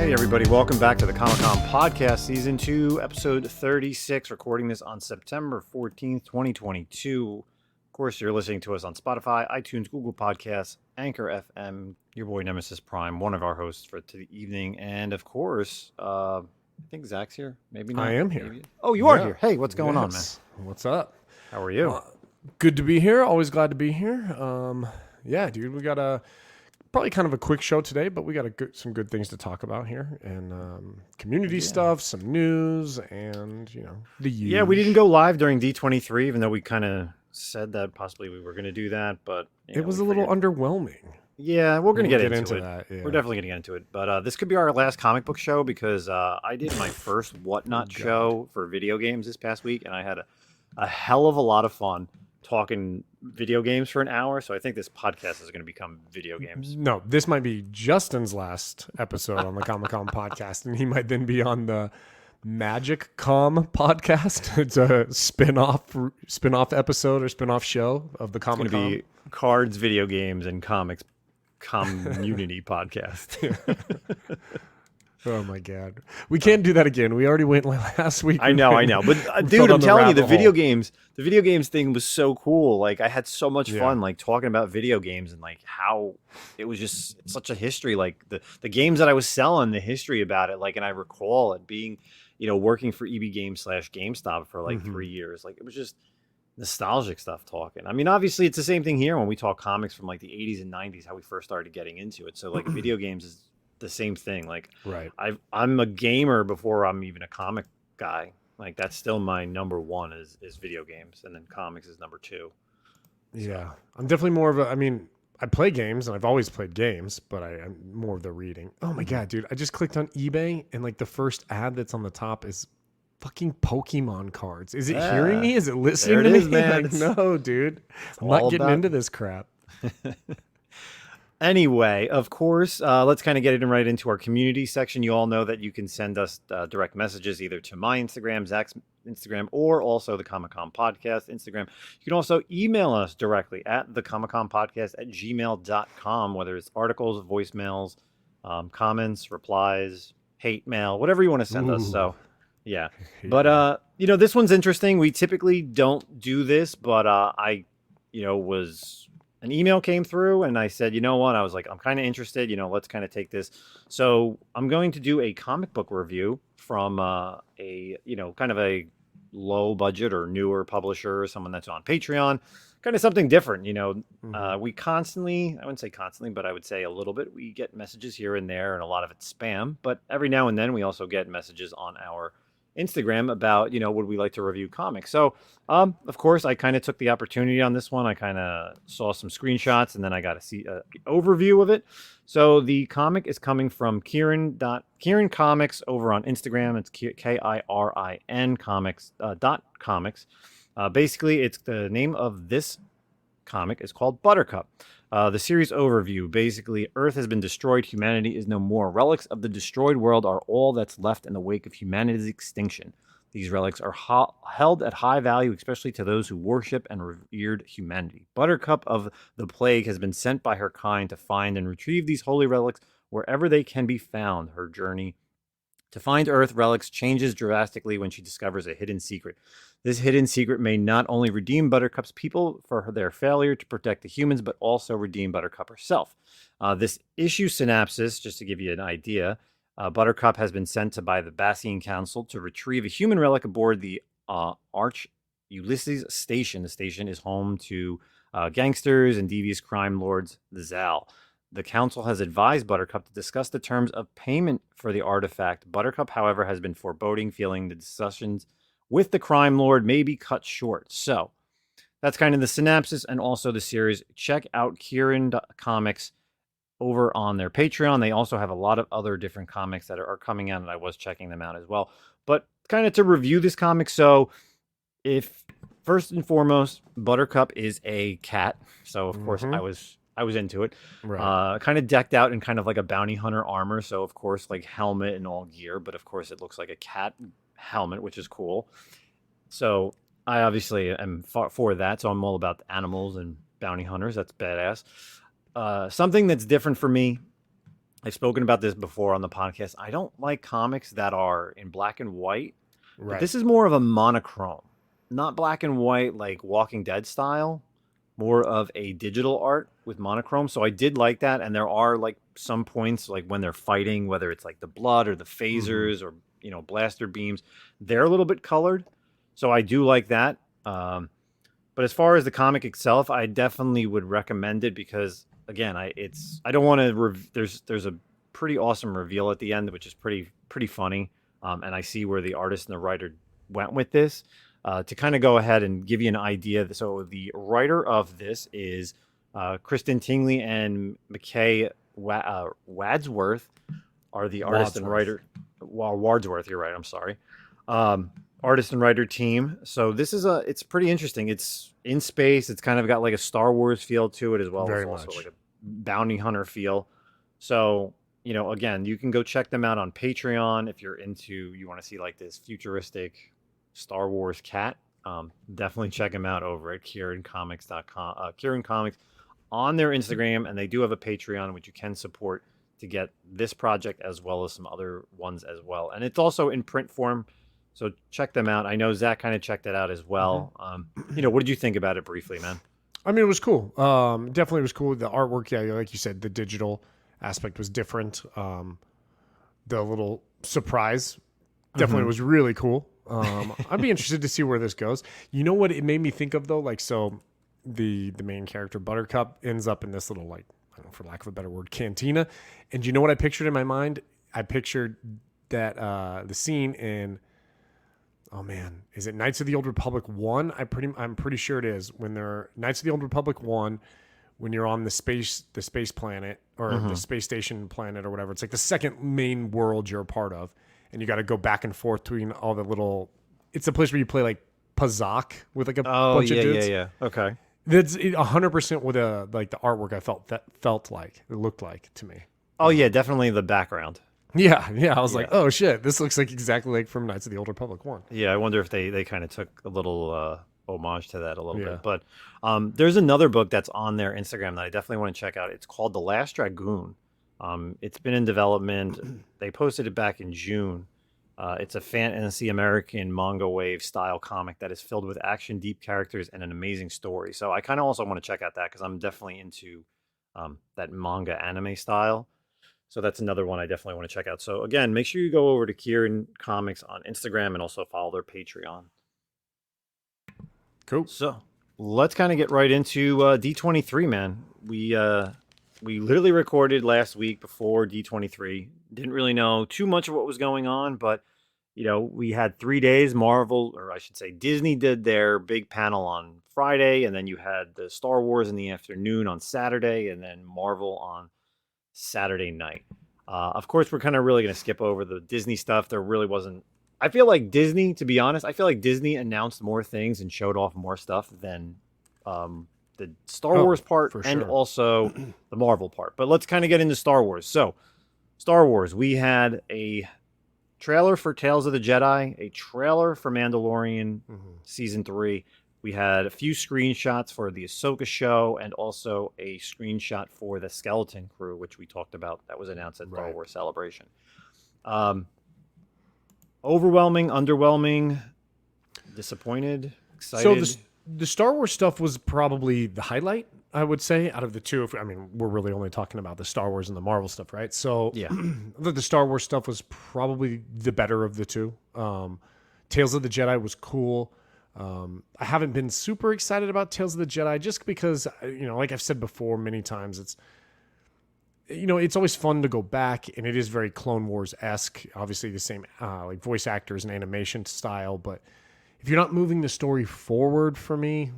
Hey everybody, welcome back to the Comic-Con Podcast, Season 2, Episode 36, recording this on September 14th, 2022. Of course, you're listening to us on Spotify, iTunes, Google Podcasts, Anchor FM, your boy Nemesis Prime, one of our hosts for the evening, and of course, I think Zach's here, maybe not. I am here. Maybe. Oh, you are here. Hey, what's going on, man? What's up? How are you? Good to be here. Always glad to be here. Yeah, dude, we got probably kind of a quick show today, but we got some good things to talk about here, and community stuff, some news, and the usual. Yeah, we didn't go live during D23, even though we kind of said that possibly we were going to do that, but it was a little underwhelming. Yeah, we're going to get into it. That. Yeah. We're definitely going to get into it, but this could be our last comic book show because I did my first Whatnot show for video games this past week, and I had a hell of a lot of fun talking video games for an hour, so I think this podcast is going to become video games. No, this might be Justin's last episode on the Comic-Con podcast, and he might then be on the Magic Com podcast. It's a spin-off episode or spin-off show of the Comic-Con. It's going to be cards, video games, and comics community podcast. Oh my God, we can't do that again. We already went last week. I know, but dude, I'm telling you, the video games thing was so cool. Like, I had so much fun, like talking about video games and like how it was just such a history. Like the games that I was selling, the history about it. Like, and I recall it being, working for EB Games / GameStop for like 3 years. Like, it was just nostalgic stuff talking. I mean, obviously, it's the same thing here when we talk comics from like the 80s and 90s, how we first started getting into it. So like, video games is the same thing. Like, right, I'm a gamer before I'm even a comic guy. Like, that's still my number one is video games, and then comics is number two. Yeah, I'm definitely more of I play games, and I've always played games, but I'm more of the reading. Oh my God, dude, I just clicked on eBay, and like the first ad that's on the top is fucking Pokemon cards. Is it hearing me? Is it listening to me? Man. Like, no, dude, I'm not getting into this crap. Anyway, of course, let's kind of get right into our community section. You all know that you can send us direct messages either to my Instagram, Zach's Instagram, or also the Comic-Con Podcast Instagram. You can also email us directly at thecomicconpodcast@gmail.com, whether it's articles, voicemails, comments, replies, hate mail, whatever you want to send us. So, yeah. But, this one's interesting. We typically don't do this, but an email came through and I said, you know what? I was like, I'm kind of interested, let's kind of take this. So I'm going to do a comic book review from kind of a low budget or newer publisher, or someone that's on Patreon, kind of something different. We constantly, I wouldn't say constantly, but I would say a little bit, we get messages here and there, and a lot of it's spam, but every now and then we also get messages on our Instagram about, would we like to review comics? So, of course, I kind of took the opportunity on this one. I kind of saw some screenshots, and then I got to see an overview of it. So the comic is coming from Kirin Comics over on Instagram. It's KIRIN comics. Basically, it's the name of this comic is called Buttercup. The series overview, basically, Earth has been destroyed. Humanity is no more. Relics of the destroyed world are all that's left in the wake of humanity's extinction. These relics are held at high value, especially to those who worship and revered humanity. Buttercup of the Plague has been sent by her kind to find and retrieve these holy relics wherever they can be found. Her journey to find Earth relics changes drastically when she discovers a hidden secret. This hidden secret may not only redeem Buttercup's people for their failure to protect the humans, but also redeem Buttercup herself. This issue synopsis, just to give you an idea, Buttercup has been sent by the Bassian Council to retrieve a human relic aboard the Arch Ulysses station. The station is home to gangsters and devious crime lords, the Zal. The council has advised Buttercup to discuss the terms of payment for the artifact. Buttercup, however, has been foreboding, feeling the discussions with the crime lord may be cut short. So that's kind of the synopsis and also the series. Check out Kirin Comics over on their Patreon. They also have a lot of other different comics that are coming out, and I was checking them out as well. But kind of to review this comic, so if first and foremost, Buttercup is a cat. So of course I was into it. Right. Kind of decked out in kind of like a bounty hunter armor. So of course, like helmet and all gear, but of course it looks like a cat helmet, which is cool. So I obviously am for that. So I'm all about the animals and bounty hunters. That's badass. Something that's different for me I've spoken about this before on the podcast. I don't like comics that are in black and white, but Right. this is more of a monochrome, not black and white like Walking Dead style, more of a digital art with monochrome. So I did like that, and there are like some points like when they're fighting, whether it's like the blood or the Hmm. phasers or blaster beams, they're a little bit colored. So I do like that. But as far as the comic itself, I definitely would recommend it because again, I don't want to. There's a pretty awesome reveal at the end, which is pretty funny. And I see where the artist and the writer went with this. To kind of go ahead and give you an idea. So the writer of this is Kristen Tingley and McKay Wadsworth are the artist and Wadsworth. writer. Well, Wadsworth, you're right. I'm sorry. Um, Artist and writer team. So this is it's pretty interesting. It's in space. It's kind of got like a Star Wars feel to it as well as Very also like much. a bounty hunter feel. So, again, you can go check them out on Patreon if you're you want to see like this futuristic Star Wars cat. Definitely check them out over at KirinComics.com. Kirin Comics on their Instagram, and they do have a Patreon which you can support to get this project as well as some other ones as well. And it's also in print form, so check them out. I know Zach kind of checked it out as Hmm. well. What did you think about it briefly, man? I mean, it was cool. Definitely was cool. The artwork, yeah, like you said, the digital aspect was different. The little surprise definitely Mm-hmm. was really cool. I'd be interested to see where this goes. You know what it made me think of though? Like, so the main character Buttercup ends up in this little, like, I don't know, for lack of a better word, cantina. And you know what I pictured in my mind? I pictured that the scene in, oh man, is it Knights of the Old Republic 1? I'm pretty sure it is, when they're Knights of the Old Republic 1, when you're on the space planet, or the Mm-hmm. space station planet, or whatever. It's like the second main world you're a part of, and you got to go back and forth between all the little. It's a place where you play like Pazak with like a Oh bunch of yeah, yeah, dudes. yeah. Okay. That's 100% what like the artwork I felt like it looked like to me. Oh yeah, definitely the background. Yeah, yeah. I was like, Yeah. oh shit, this looks like exactly like from Knights of the Old Republic 1. Yeah, I wonder if they kind of took a little homage to that a little Yeah. bit. But there's another book that's on their Instagram that I definitely want to check out. It's called The Last Dragoon. It's been in development. They posted it back in June. It's a fantasy American manga wave style comic that is filled with action, deep characters, and an amazing story. So I kind of also want to check out that because I'm definitely into that manga anime style. So that's another one I definitely want to check out. So again, make sure you go over to Kieran Comics on Instagram and also follow their Patreon. Cool. So let's kind of get right into D23, man. We literally recorded last week before D23. Didn't really know too much of what was going on, but we had 3 days. Marvel, or I should say, Disney did their big panel on Friday, and then you had the Star Wars in the afternoon on Saturday, and then Marvel on Saturday night. Of course, we're kind of really going to skip over the Disney stuff. There really wasn't. I feel like Disney, to be honest, I feel like Disney announced more things and showed off more stuff than the Star Oh, Wars part for and sure. also the Marvel part. But let's kind of get into Star Wars. So, Star Wars, we had a trailer for Tales of the Jedi, a trailer for Mandalorian Hmm. season 3. We had a few screenshots for the Ahsoka show and also a screenshot for the Skeleton Crew, which we talked about. That was announced at Star Right. Wars Celebration. Um, Overwhelming, underwhelming, disappointed, So excited. the Star Wars stuff was probably the highlight, I would say, out of the two. If, I mean, we're really only talking about the Star Wars and the Marvel stuff, right? So Yeah. the Star Wars stuff was probably the better of the two. Tales of the Jedi was cool. I haven't been super excited about Tales of the Jedi just because, like I've said before many times, it's always fun to go back, and it is very Clone Wars esque. Obviously, the same like voice actors and animation style, but if you're not moving the story forward for me,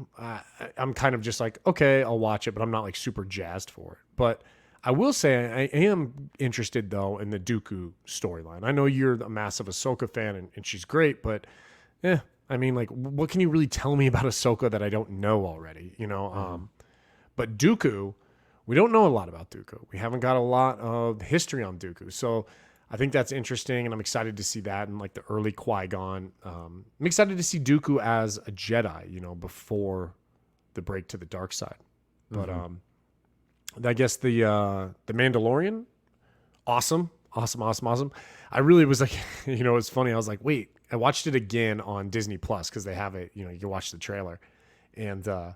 I'm kind of just like, okay, I'll watch it, but I'm not like super jazzed for it. But I will say I am interested though in the Dooku storyline. I know you're a massive Ahsoka fan, and she's great, but I mean, like, what can you really tell me about Ahsoka that I don't know already? Mm-hmm. But Dooku, we don't know a lot about Dooku. We haven't got a lot of history on Dooku. So I think that's interesting, and I'm excited to see that and like the early Qui-Gon. I'm excited to see Dooku as a Jedi, before the break to the dark side. But Mm-hmm. I guess the Mandalorian, awesome. Awesome, awesome, awesome. I really was like, it's funny. I was like, wait, I watched it again on Disney Plus because they have it, you can watch the trailer. And I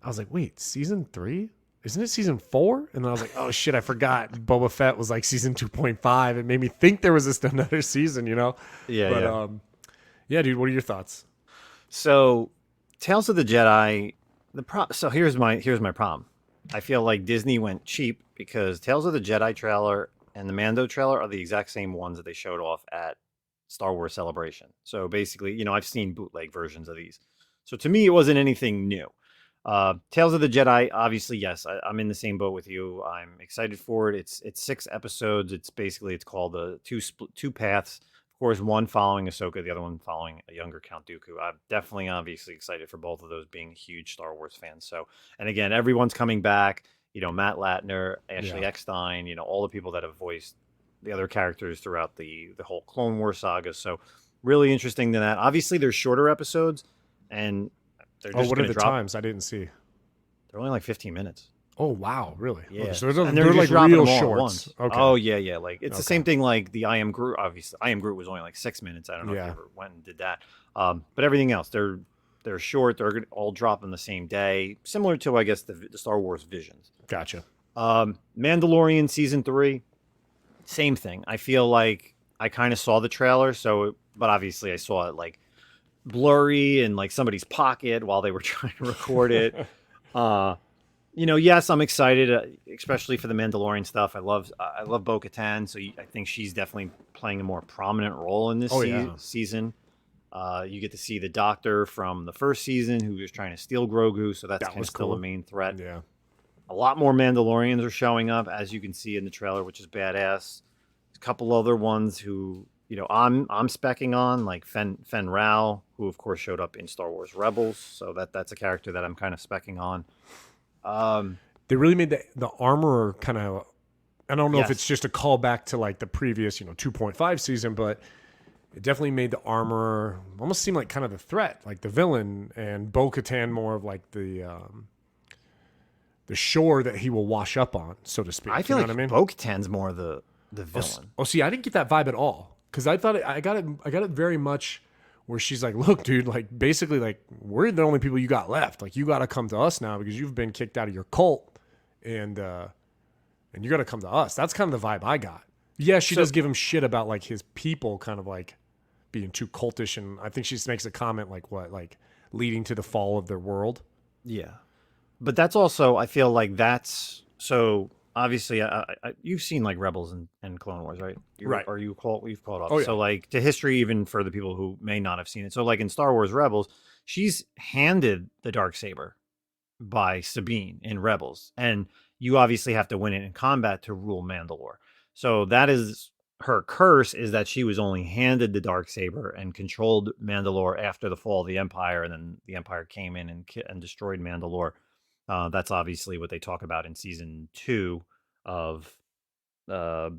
was like, wait, season 3? Isn't it season 4? And then I was like, oh shit, I forgot. Boba Fett was like season 2.5. It made me think there was another season, Yeah, But yeah. Yeah, dude, what are your thoughts? So, Tales of the Jedi. So here's my problem. I feel like Disney went cheap because Tales of the Jedi trailer and the Mando trailer are the exact same ones that they showed off at Star Wars Celebration. So basically, I've seen bootleg versions of these. So to me, it wasn't anything new. Tales of the Jedi, obviously, yes, I'm in the same boat with you. I'm excited for it. It's 6 episodes. It's called the two paths. Of course, one following Ahsoka, the other one following a younger Count Dooku. I'm definitely, obviously excited for both of those, being huge Star Wars fans. So, and again, everyone's coming back. Matt Latner, Ashley Yeah. Eckstein. All the people that have voiced the other characters throughout the whole Clone Wars saga. So, really interesting to that. Obviously, there's shorter episodes, and they're just What are going to the drop. times? I didn't see. They're only like 15 minutes. Oh, wow. Really? Yeah. Okay, so And they're just like dropping real them all at shorts. once. Okay. Oh, yeah. Like, it's the Okay. same thing like the I Am Groot. Obviously, I Am Groot was only like 6 minutes. I don't know if Yeah. you ever went and did that. But everything else, they're short. They're gonna all drop on the same day, similar to, I guess, the Star Wars Visions. Gotcha. Mandalorian season 3, same thing. I feel like I kind of saw the trailer, but obviously I saw it like blurry in like somebody's pocket while they were trying to record it. Yes, I'm excited, especially for the Mandalorian stuff. I love Bo-Katan, so I think she's definitely playing a more prominent role in this season. You get to see the Doctor from the first season, who was trying to steal Grogu, so that's kind of still cool. a main threat. Yeah. A lot more Mandalorians are showing up, as you can see in the trailer, which is badass. A couple other ones who I'm specking on, like Fen Rao, who of course showed up in Star Wars Rebels, so that's a character that I'm kind of specking on. They really made the armorer kind of. I don't know if Yes. it's just a callback to like the previous 2.5 season, but it definitely made the armorer almost seem like kind of the threat, like the villain, and Bo-Katan more of like the shore that he will wash up on, so to speak. I feel you like know what I mean? Bo-Katan's more the villain. See, I didn't get that vibe at all because I thought I got it very much where she's like, look, dude, like basically like we're the only people you got left. Like you got to come to us now because you've been kicked out of your cult, and you got to come to us. That's kind of the vibe I got. Yeah, she does give him shit about like his people kind of like being too cultish, and I think she makes a comment like leading to the fall of their world. Yeah, but that's also, I feel like that's so. Obviously, you've seen like Rebels and Clone Wars, right? Right. Or you've caught up. Oh, yeah. So like to history, even for the people who may not have seen it. So like in Star Wars Rebels, she's handed the Darksaber by Sabine in Rebels, and you obviously have to win it in combat to rule Mandalore. So that is her curse, is that she was only handed the Darksaber and controlled Mandalore after the fall of the Empire, and then the Empire came in and destroyed Mandalore. That's obviously what they talk about in season 2 of not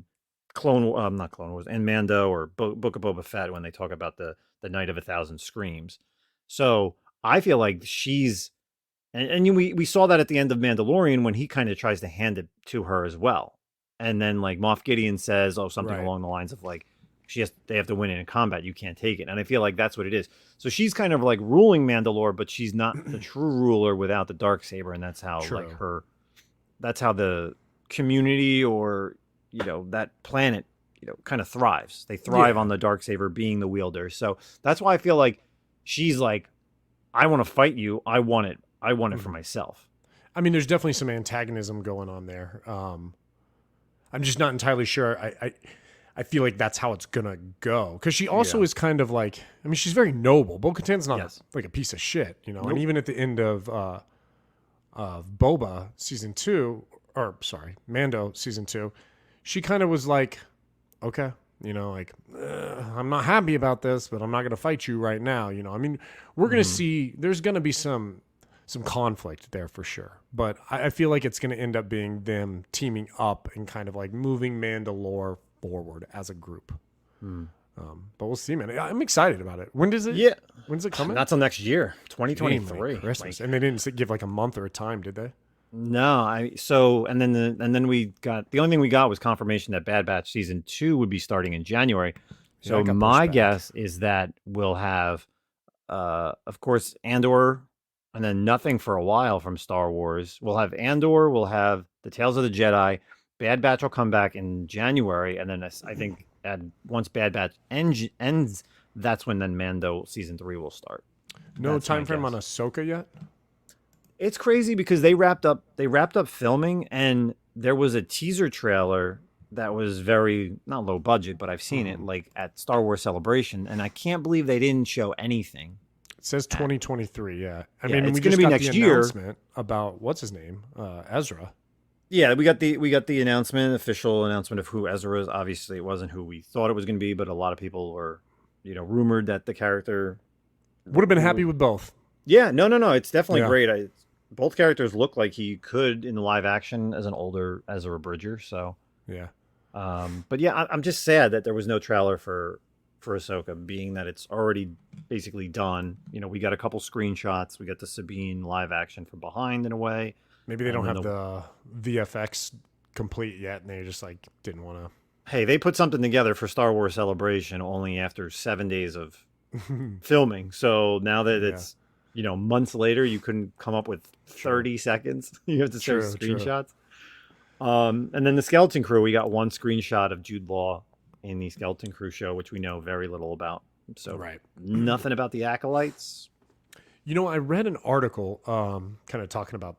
Clone Wars, and Mando, or Book of Boba Fett, when they talk about the Night of 1,000 Screams. So I feel like she's, and we saw that at the end of Mandalorian when he kind of tries to hand it to her as well, and then like Moff Gideon says, something Right. along the lines of like they have to win it in combat. You can't take it, and I feel like that's what it is. So she's kind of like ruling Mandalore, but she's not the true ruler without the Darksaber, and that's how that's how the community, or that planet kind of thrives. They thrive on the Darksaber being the wielder. So that's why I feel like she's like, I want to fight you. I want it. I want it for myself. I mean, there's definitely some antagonism going on there. I'm just not entirely sure. I feel like that's how it's gonna go, because she also is kind of like, I mean, she's very noble. Bo-Katan's not like a piece of shit, Nope. And even at the end of Boba season 2, or sorry, Mando season 2, she kind of was like, okay, like, I'm not happy about this, but I'm not gonna fight you right now. I mean, we're gonna see. There's gonna be some conflict there for sure, but I feel like it's gonna end up being them teaming up and kind of like moving Mandalore forward as a group. But we'll see, man. I'm excited about it. When does it? Yeah. When's it coming? Not till next year, 2023. Christmas. And they didn't give like a month or a time, did they? No, and then we got the only thing we got was confirmation that Bad Batch season 2 would be starting in January. Yeah, I So got pushed my back. guess is that we'll have, of course, Andor, and then nothing for a while from Star Wars. We'll have Andor. We'll have the Tales of the Jedi. Bad Batch will come back in January, and then I think once Bad Batch ends, that's when then Mando season 3 will start. No That's my time frame on guess. Ahsoka yet. It's crazy because they wrapped up filming, and there was a teaser trailer that was very not low budget, but I've seen it Hmm. like at Star Wars Celebration, and I can't believe they didn't show anything. It says At, 2023. Yeah, I yeah, mean, it's we going to just be got the next year. announcement about what's his name, Ezra. Yeah, we got the announcement, official announcement of who Ezra is. Obviously, it wasn't who we thought it was going to be, but a lot of people were, rumored that the character. Would have been happy with both. Yeah, no, no, no. It's definitely Yeah, great. Both characters look like he could in the live action as an older Ezra Bridger. So, yeah. but yeah, I'm just sad that there was no trailer for Ahsoka, being that it's already basically done. We got a couple screenshots. We got the Sabine live action from behind in a way, Maybe they and don't then have the VFX complete yet, and they just like didn't want hey, they put something together for Star Wars Celebration only after 7 days of to. filming. So now that Yeah, it's months later, you couldn't come up with true, 30 seconds. You have to show true. screenshots. And then the Skeleton Crew, we got one screenshot of Jude Law in the Skeleton Crew show, which we know very little about. So Right. nothing about the acolytes. I read an article, kind of talking about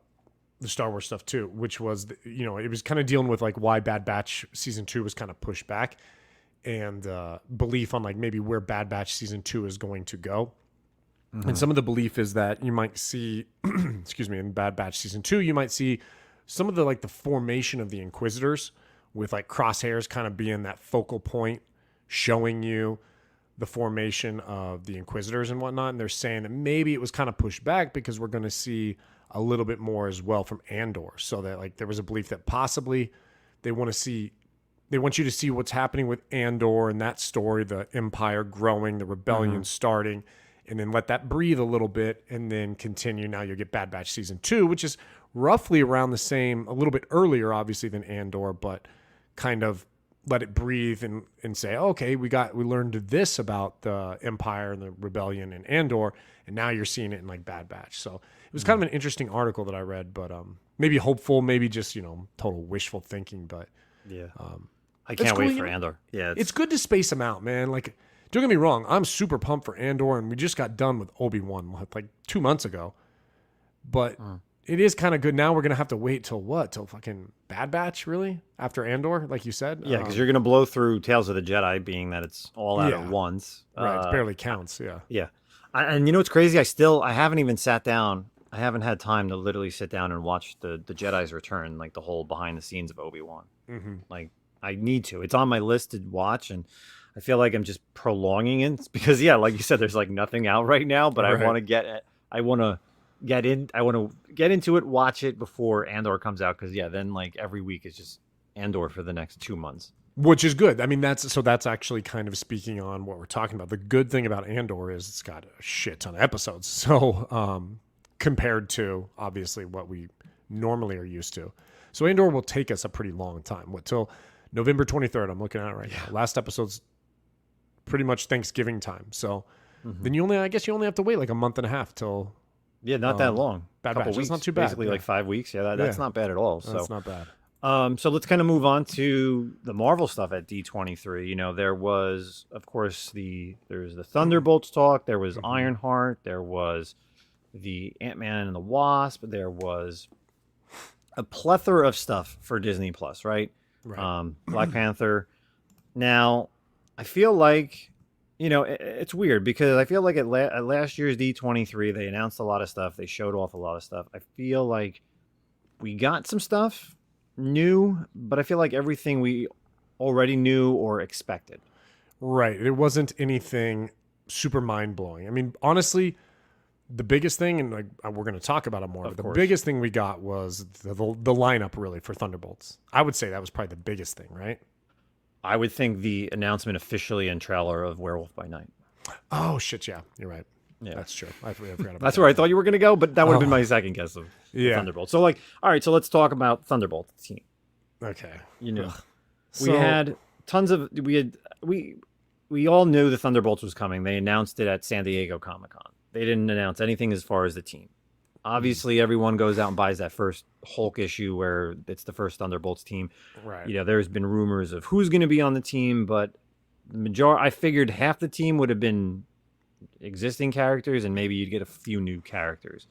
the Star Wars stuff too, which was, it was kind of dealing with like why Bad Batch season 2 was kind of pushed back, and belief on like maybe where Bad Batch season 2 is going to go. And Hmm. some of the belief is that you might see, excuse me, in Bad Batch season 2, you might see some of the like the formation of the Inquisitors, with like Crosshairs kind of being that focal point, showing you the formation of the Inquisitors and whatnot. And they're saying that maybe it was kind of pushed back because we're going to see a little bit more as well from Andor. So that like there was a belief that possibly they want to see, they want you to see what's happening with Andor and that story, the Empire growing, the rebellion Hmm. starting, and then let that breathe a little bit and then continue. Now you'll get Bad Batch season 2, which is roughly around the same, a little bit earlier, obviously, than Andor, but kind of let it breathe and say, okay, we learned this about the Empire and the rebellion in Andor, and now you're seeing it in like Bad Batch. So it was kind of an interesting article that I read, but maybe hopeful, maybe just total wishful thinking. But Yeah. um, I it's can't cool. wait for Andor. Yeah. It's good to space them out, man. Like, don't get me wrong, I'm super pumped for Andor, and we just got done with Obi-Wan like 2 months ago. But Mm. it is kind of good. Now we're gonna have to wait till what? Till fucking Bad Batch, really? After Andor, like you said. Yeah, because you're going to blow through Tales of the Jedi, being that it's all out at Yeah, once. right. It barely counts. Yeah. Yeah. And it's crazy. I haven't even sat down. I haven't had time to literally sit down and watch the Jedi's Return, like the whole behind the scenes of Obi-Wan. Hmm. Like I need to. It's on my list to watch, and I feel like I'm just prolonging it because yeah, like you said, there's like nothing out right now, but Right. I want to I want to get into it, watch it before Andor comes out because yeah, then like every week is just Andor for the next 2 months. Which is good. I mean, that's actually kind of speaking on what we're talking about. The good thing about Andor is it's got a shit ton of episodes. So compared to obviously what we normally are used to. So Andor will take us a pretty long time. What, till November 23rd? I'm looking at it right now. Last episode's pretty much Thanksgiving time. So Hmm. then I guess you only have to wait like a month and a half till Yeah, not that long. Bad Couple Batch. weeks, That's not too bad. basically Yeah. like 5 weeks. Yeah, that's Yeah. not bad at all. That's So not bad. So let's kind of move on to the Marvel stuff at D23. There was, of course, there's the Thunderbolts talk. There was Mhm. Ironheart. There was the Ant-Man and the Wasp. There was a plethora of stuff for Disney Plus, right? Right. Black Panther. Now, I feel like, it's weird because I feel like at last year's D23, they announced a lot of stuff. They showed off a lot of stuff. I feel like we got some stuff new, but I feel like everything we already knew or expected. Right. It wasn't anything super mind blowing. I mean, honestly, the biggest thing, and like we're going to talk about it more, Of but the course. biggest thing we got was the lineup really for Thunderbolts. I would say that was probably the biggest thing, right? I would think the announcement officially and trailer of Werewolf by Night. Oh shit, yeah, you're right. Yeah. That's true. I forgot about That's that. where I thought you were going to go, but that would have been Oh. my second guess of the Yeah. Thunderbolts. So, like, all right, so let's talk about Thunderbolt team. Okay. You know, Ugh. we So- had tons of we all knew the Thunderbolts was coming. They announced it at San Diego Comic-Con. They didn't announce anything as far as the team. Obviously, everyone goes out and buys that first Hulk issue where it's the first Thunderbolts team. Right. You know, there's been rumors of who's going to be on the team, but I figured half the team would have been existing characters, and maybe you'd get a few new characters.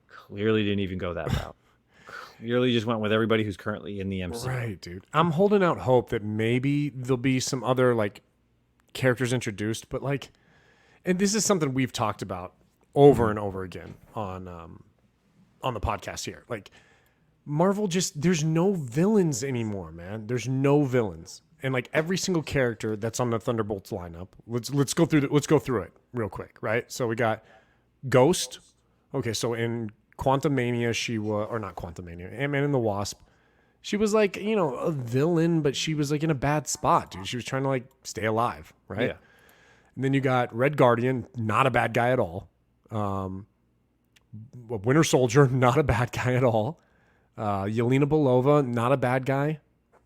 Clearly didn't even go that route. Clearly just went with everybody who's currently in the MCU. Right, dude. I'm holding out hope that maybe there'll be some other like characters introduced, but like, and this is something we've talked about over and over again on the podcast here. Like, Marvel there's no villains anymore, man. There's no villains, and like every single character that's on the Thunderbolts lineup. Let's go through it real quick, right? So we got Ghost. Okay, so in Quantumania, she was, or not Quantumania, Ant-Man and the Wasp. She was like, you know, a villain, but she was like in a bad spot, dude. She was trying to like stay alive, right? Yeah. And then you got Red Guardian, not a bad guy at all. Winter Soldier, not a bad guy at all. Yelena Belova, not a bad guy.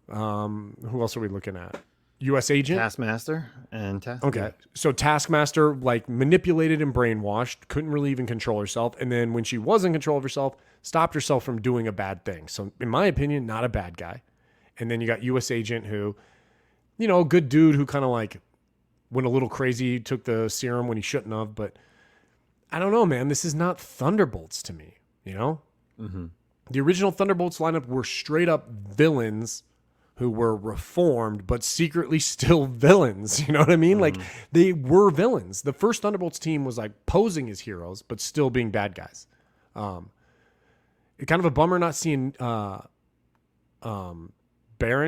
Who else are we looking at? U.S. Agent. Taskmaster and Okay. So Taskmaster, like, manipulated and brainwashed, couldn't really even control herself. And then when she was in control of herself, stopped herself from doing a bad thing. So in my opinion, not a bad guy. And then you got U.S. Agent who, you know, good dude who kind of like went a little crazy, took the serum when he shouldn't have. But I don't know, man. This is not Thunderbolts to me, you know? Mm-hmm. The original Thunderbolts lineup were straight up villains who were reformed, but secretly still villains. You know what I mean? Like, they were villains. The first Thunderbolts team was like posing as heroes, but still being bad guys. It's kind of a bummer not seeing Baron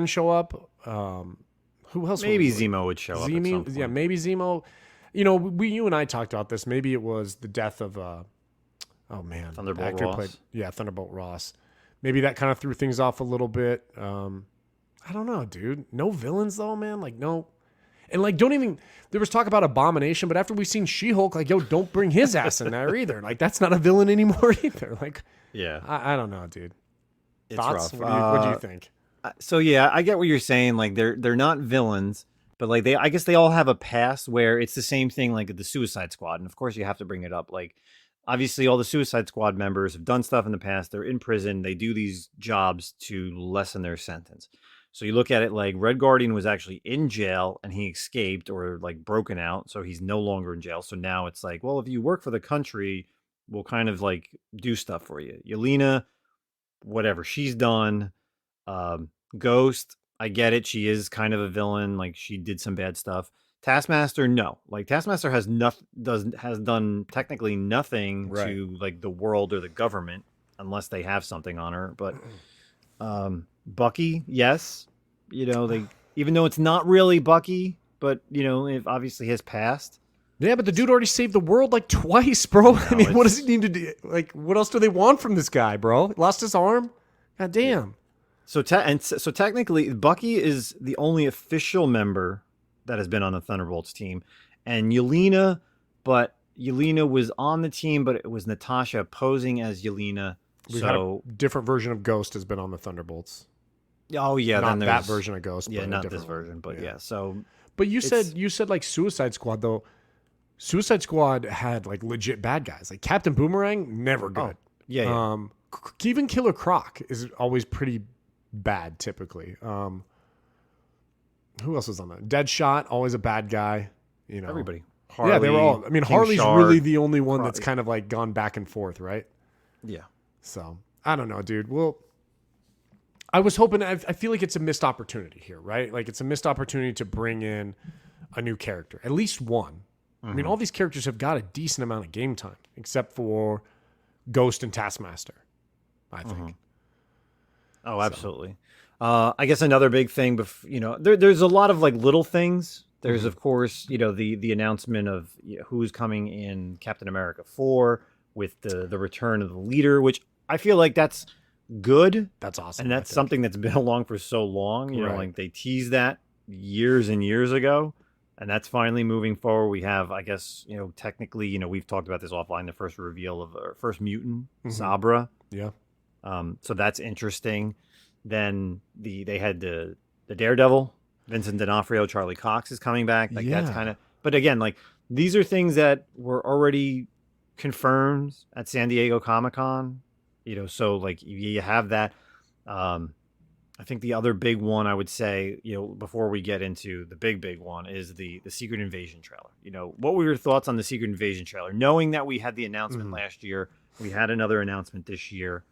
show up. Who else? Maybe Zemo would show up. At some point. Yeah, maybe Zemo. You know, you and I talked about this. Maybe it was the death of Thunderbolt Ross. Thunderbolt Ross. Maybe that kind of threw things off a little bit. I don't know, dude. No villains though, man. Like, no. And like, there was talk about Abomination, but after we've seen She-Hulk, like, yo, don't bring his ass in there either. Like, that's not a villain anymore either. Like, yeah, I don't know, dude. it's Thoughts? rough. What do you think? So yeah, I get what you're saying. Like they're not villains, but like I guess they all have a past where it's the same thing. Like the Suicide Squad, and of course you have to bring it up. Like obviously all the Suicide Squad members have done stuff in the past. They're in prison. They do these jobs to lessen their sentence. So you look at it like Red Guardian was actually in jail and he escaped or like broken out. So he's no longer in jail. So now it's like, well, if you work for the country, we'll kind of like do stuff for you. Yelena, whatever, she's done. Ghost, I get it. She is kind of a villain. Like she did some bad stuff. Taskmaster, no. Like Taskmaster has done technically nothing to like the world or the government unless they have something on her. But Bucky, yes. You know, they even though it's not really Bucky, but you know, it obviously has passed. Yeah, but the dude already saved the world like twice, bro. I mean, what does he need to do? Like, what else do they want from this guy, bro? Lost his arm? God damn. So technically, Bucky is the only official member that has been on the Thunderbolts team, and Yelena was on the team, but it was Natasha posing as Yelena. We've had a different version of Ghost has been on the Thunderbolts. Oh yeah, not then that version of Ghost. Yeah, but not this version, but yeah. So, but you said like Suicide Squad though. Suicide Squad had like legit bad guys. Like Captain Boomerang, never good. Oh, yeah. Even Killer Croc is always pretty bad typically. Who else was on that? Deadshot, always a bad guy. You know, everybody. Harley, yeah, they were all. I mean, King Harley's Shark, really the only one that's kind of like gone back and forth, right? Yeah. So I don't know, dude. Well, I was hoping. I feel like it's a missed opportunity here, right? Like it's a missed opportunity to bring in a new character, at least one. I mean, all these characters have got a decent amount of game time, except for Ghost and Taskmaster, I think. Oh, absolutely. I guess another big thing, you know, there's a lot of like little things. There's of course, you know, the announcement of who's coming in Captain America 4 with the return of the leader, which I feel like that's good. That's awesome. And that's something that's been along for so long. You know, like they teased that years and years ago. and that's finally moving forward. We have, I guess, technically, we've talked about this offline. The first reveal of our first mutant, Sabra. Yeah. So that's interesting. Then they had the Daredevil, Vincent D'Onofrio, Charlie Cox is coming back. Like that's kind of, but again, like these are things that were already confirmed at San Diego Comic-Con. So like you have that. I think the other big one I would say, before we get into the big one, is the Secret Invasion trailer. What were your thoughts on the Secret Invasion trailer? Knowing that we had the announcement last year, we had another announcement this year.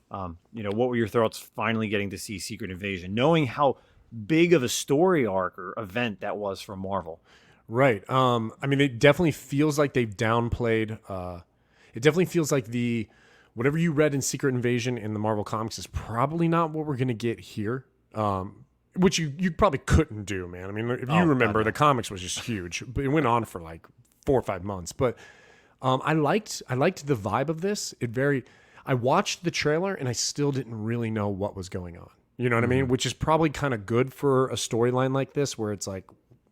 What were your thoughts finally getting to see Secret Invasion, knowing how big of a story arc or event that was for Marvel? Right. I mean, it definitely feels like they've downplayed. It definitely feels like whatever you read in Secret Invasion in the Marvel Comics is probably not what we're going to get here. Which you probably couldn't do, man. I mean, if you remember, the comics was just huge, but it went on for like 4 or 5 months. But I liked the vibe of this. I watched the trailer and I still didn't really know what was going on. You know what I mean? Which is probably kind of good for a storyline like this, where it's like,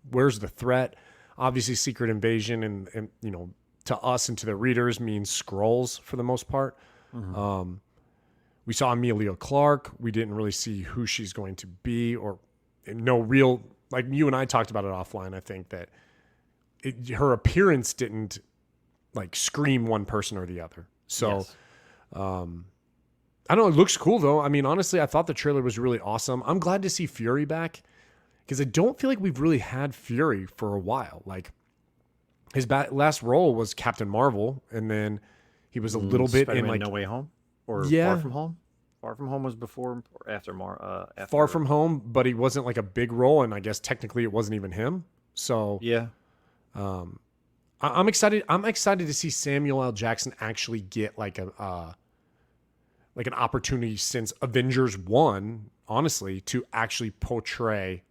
where's the threat? Obviously, Secret Invasion and to us and to the readers means Skrulls for the most part. We saw Amelia Clark. We didn't really see who she's going to be, or no real, like you and I talked about it offline. I think that her appearance didn't like scream one person or the other. So, Yes. I don't know. It looks cool though. I mean, honestly, I thought the trailer was really awesome. I'm glad to see Fury back, because I don't feel like we've really had Fury for a while. Like his last role was Captain Marvel, and then he was a little bit in like No Way Home, or Yeah. Far From Home. Far From Home was before or after after Far From Home, but he wasn't like a big role, and I guess technically it wasn't even him. So Yeah. I'm excited. I'm excited to see Samuel L. Jackson actually get like an opportunity since Avengers 1, honestly, to actually portray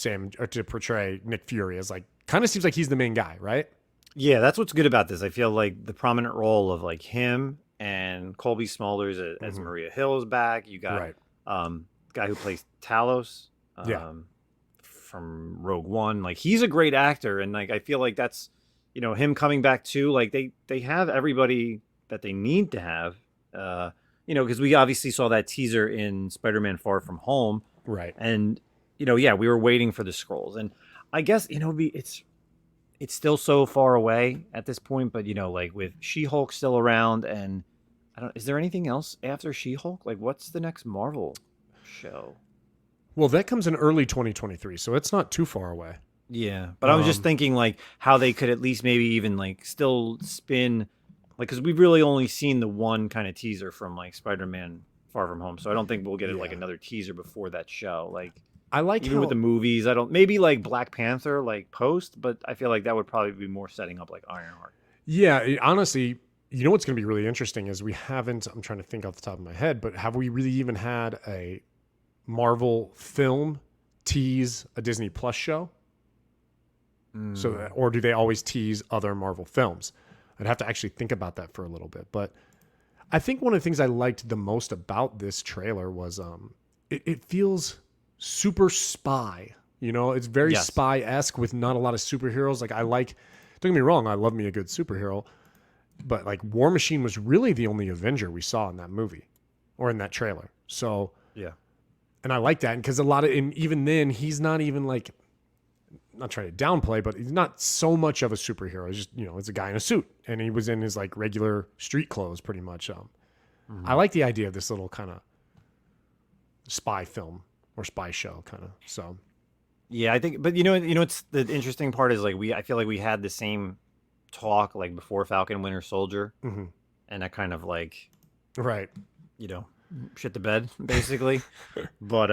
Nick Fury as like, kind of seems like he's the main guy, right? Yeah, that's what's good about this. I feel like the prominent role of like him and Colby Smulders as Maria Hill is back. You got guy who plays Talos from Rogue One. Like he's a great actor, and like I feel like that's him coming back too. Like they have everybody that they need to have. Because we obviously saw that teaser in Spider-Man Far From Home. Right. And, we were waiting for the Skrulls. And I guess, it's still so far away at this point, but, like with She-Hulk still around, and is there anything else after She-Hulk? Like, what's the next Marvel show? Well, that comes in early 2023, so it's not too far away. Yeah. But I was just thinking, like, how they could at least maybe even, like, still spin... Like, because we've really only seen the one kind of teaser from like Spider-Man Far From Home, so I don't think we'll get like another teaser before that show. Like, I like even with the movies, maybe like Black Panther like post, but I feel like that would probably be more setting up like Ironheart. Yeah, honestly, what's going to be really interesting is we haven't. I'm trying to think off the top of my head, but have we really even had a Marvel film tease a Disney Plus show? So, or do they always tease other Marvel films? I'd have to actually think about that for a little bit. But I think one of the things I liked the most about this trailer was it feels super spy. It's very spy-esque with not a lot of superheroes. Like don't get me wrong, I love me a good superhero. But like War Machine was really the only Avenger we saw in that movie or in that trailer. So yeah. And I like that because even then, he's not even like, not trying to downplay, but he's not so much of a superhero. He's just, it's a guy in a suit, and he was in his like regular street clothes pretty much. I like the idea of this little kind of spy film or spy show kind of. So yeah, I think, but it's the interesting part is like I feel like we had the same talk like before Falcon Winter Soldier, and that kind of like, right, shit the bed basically. But